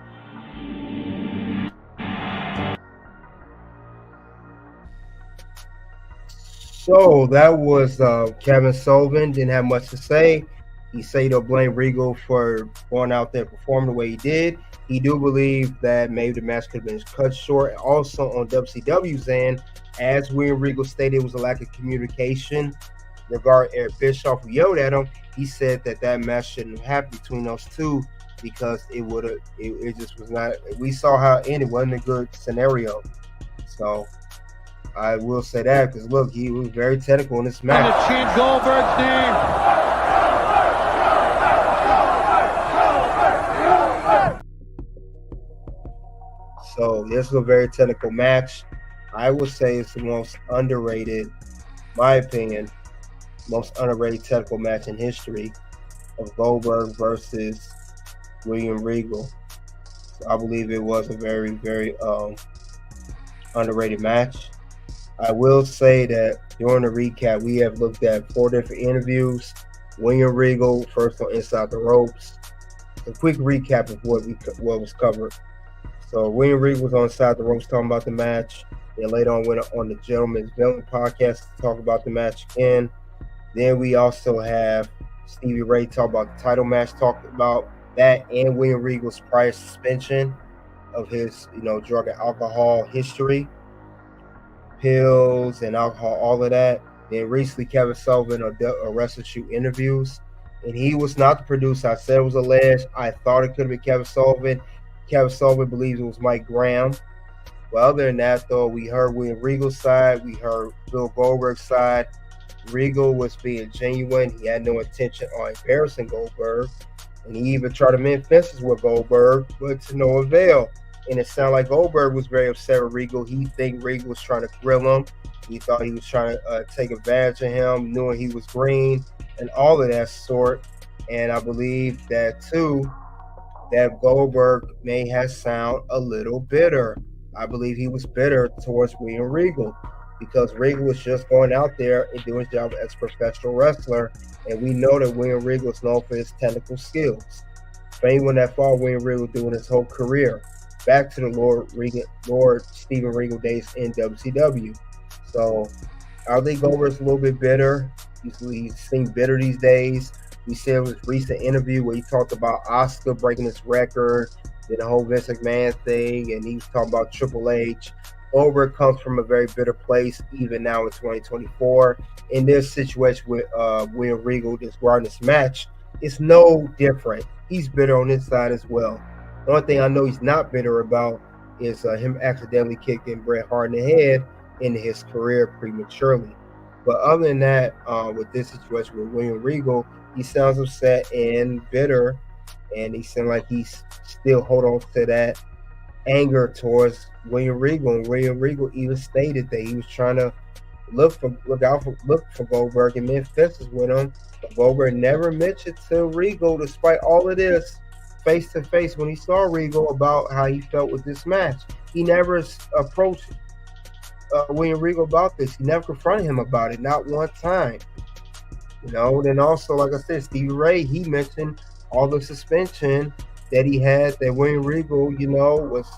So that was Kevin Sullivan. Didn't have much to say. He said he'll blame Regal for going out there and performing the way he did. He do believe that maybe the match could have been cut short. Also on WCW's end, as William Regal stated, it was a lack of communication regarding Eric Bischoff, who yelled at him. He said that match shouldn't have happened between those two because it just was not. We saw how it ended. It wasn't a good scenario. So I will say that because look, he was very technical in this match. And chant Goldberg's name. So this was a very technical match. I would say it's the most underrated, my opinion, most underrated technical match in history of Goldberg versus William Regal. So I believe it was a very, very underrated match. I will say that during the recap, we have looked at 4 different interviews. William Regal, first on Inside the Ropes. A quick recap of what was covered. So William Regal was on Inside the Ropes talking about the match. Then later on went on the Gentleman's Villain podcast to talk about the match again. Then we also have Stevie Ray talk about the title match, talk about that and William Regal's prior suspension of his, drug and alcohol history, pills and alcohol, all of that. Then recently Kevin Sullivan a Wrestle Shoot interviews, and he was not the producer. I said it was alleged. I thought it could have been Kevin Sullivan. Kevin Sullivan believes it was Mike Graham. Well, other than that, though, we heard William Regal's side. We heard Bill Goldberg's side. Regal was being genuine. He had no intention on embarrassing Goldberg. And he even tried to mend fences with Goldberg, but to no avail. And it sounded like Goldberg was very upset with Regal. He think Regal was trying to grill him. He thought he was trying to take advantage of him, knowing he was green and all of that sort. And I believe that, too, that Goldberg may have sound a little bitter. I believe he was bitter towards William Regal because Regal was just going out there and doing his job as a professional wrestler. And we know that William Regal is known for his technical skills. For anyone that followed William Regal doing his whole career, back to the Lord Steven Regal days in WCW. So I think Goldberg's a little bit bitter. He seems bitter these days. We said it was a recent interview where he talked about Oscar breaking his record, then the whole Vince McMahon thing, and he was talking about Triple H. Goldberg comes from a very bitter place, even now in 2024. In this situation with William Regal, this regarding this match, it's no different. He's bitter on his side as well. The only thing I know he's not bitter about is him accidentally kicking Bret Hart in the head into his career prematurely. But other than that, with this situation with William Regal, he sounds upset and bitter, and he seems like he's still hold on to that anger towards William Regal. And William Regal even stated that he was trying to look for Goldberg and mend fences with him. But Goldberg never mentioned to Regal, despite all of this, face to face when he saw Regal about how he felt with this match. He never approached William Regal about this. He never confronted him about it, not one time. Then also, like I said, Stevie Ray, he mentioned all the suspension that he had, that William Regal, was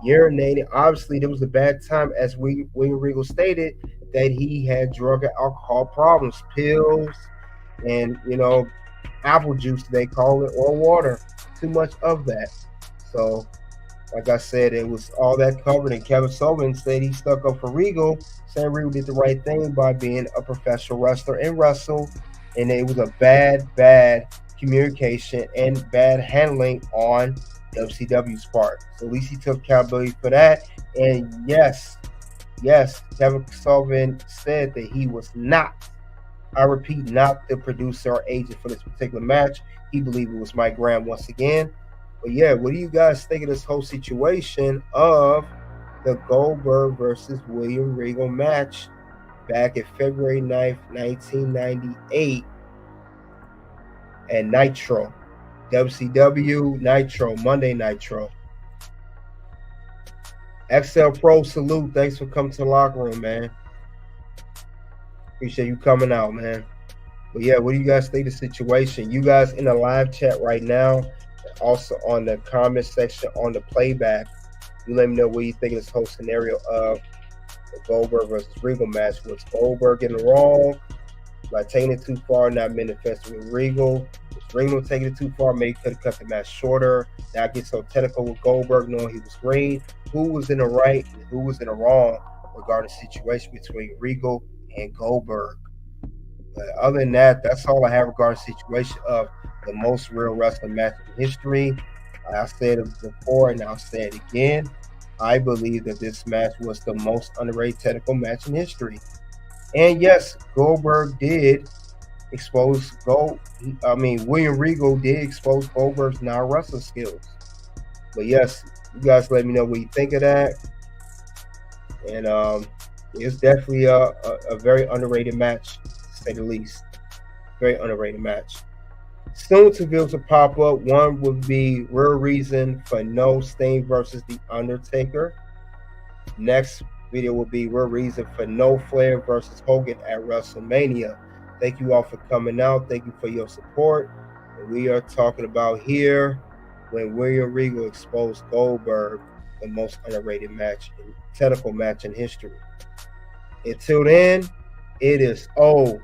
urinating. Obviously, there was a bad time, as William Regal stated, that he had drug and alcohol problems, pills, and, apple juice, they call it, or water. Too much of that. So, like I said, it was all that covered, and Kevin Sullivan said he stuck up for Regal, saying Regal did the right thing by being a professional wrestler and wrestled, and it was a bad communication and bad handling on WCW's part. So at least he took accountability for that. And yes, Kevin Sullivan said that he was not, I repeat, not the producer or agent for this particular match. He believed it was Mike Graham once again. But yeah, what do you guys think of this whole situation of the Goldberg versus William Regal match back at February 9th, 1998 at Nitro, WCW Nitro, Monday Nitro. XL Pro, salute. Thanks for coming to the locker room, man. Appreciate you coming out, man. But yeah, what do you guys think of the situation? You guys in the live chat right now, also on the comment section on the playback, you let me know what you think of this whole scenario of the Goldberg versus Regal match. Was Goldberg in the wrong by taking it too far, not manifesting with Regal? Was Regal taking it too far? Maybe could have cut the match shorter. Now get so technical with Goldberg knowing he was green. Who was in the right and who was in the wrong regarding the situation between Regal and Goldberg? But other than that, that's all I have regarding the situation of the most real wrestling match in history. I said it before and I'll say it again. I believe that this match was the most underrated technical match in history. And yes, Goldberg did expose William Regal did expose Goldberg's non-wrestling skills. But yes, you guys let me know what you think of that. And it's definitely a very underrated match, to say the least. Very underrated match. Soon to be able to pop up. One would be Real Reason for No Sting versus The Undertaker. Next video will be Real Reason for No Flair versus Hogan at WrestleMania. Thank you all for coming out. Thank you for your support. And we are talking about here when William Regal exposed Goldberg, the most underrated match, technical match in history. Until then, it is O-U-T.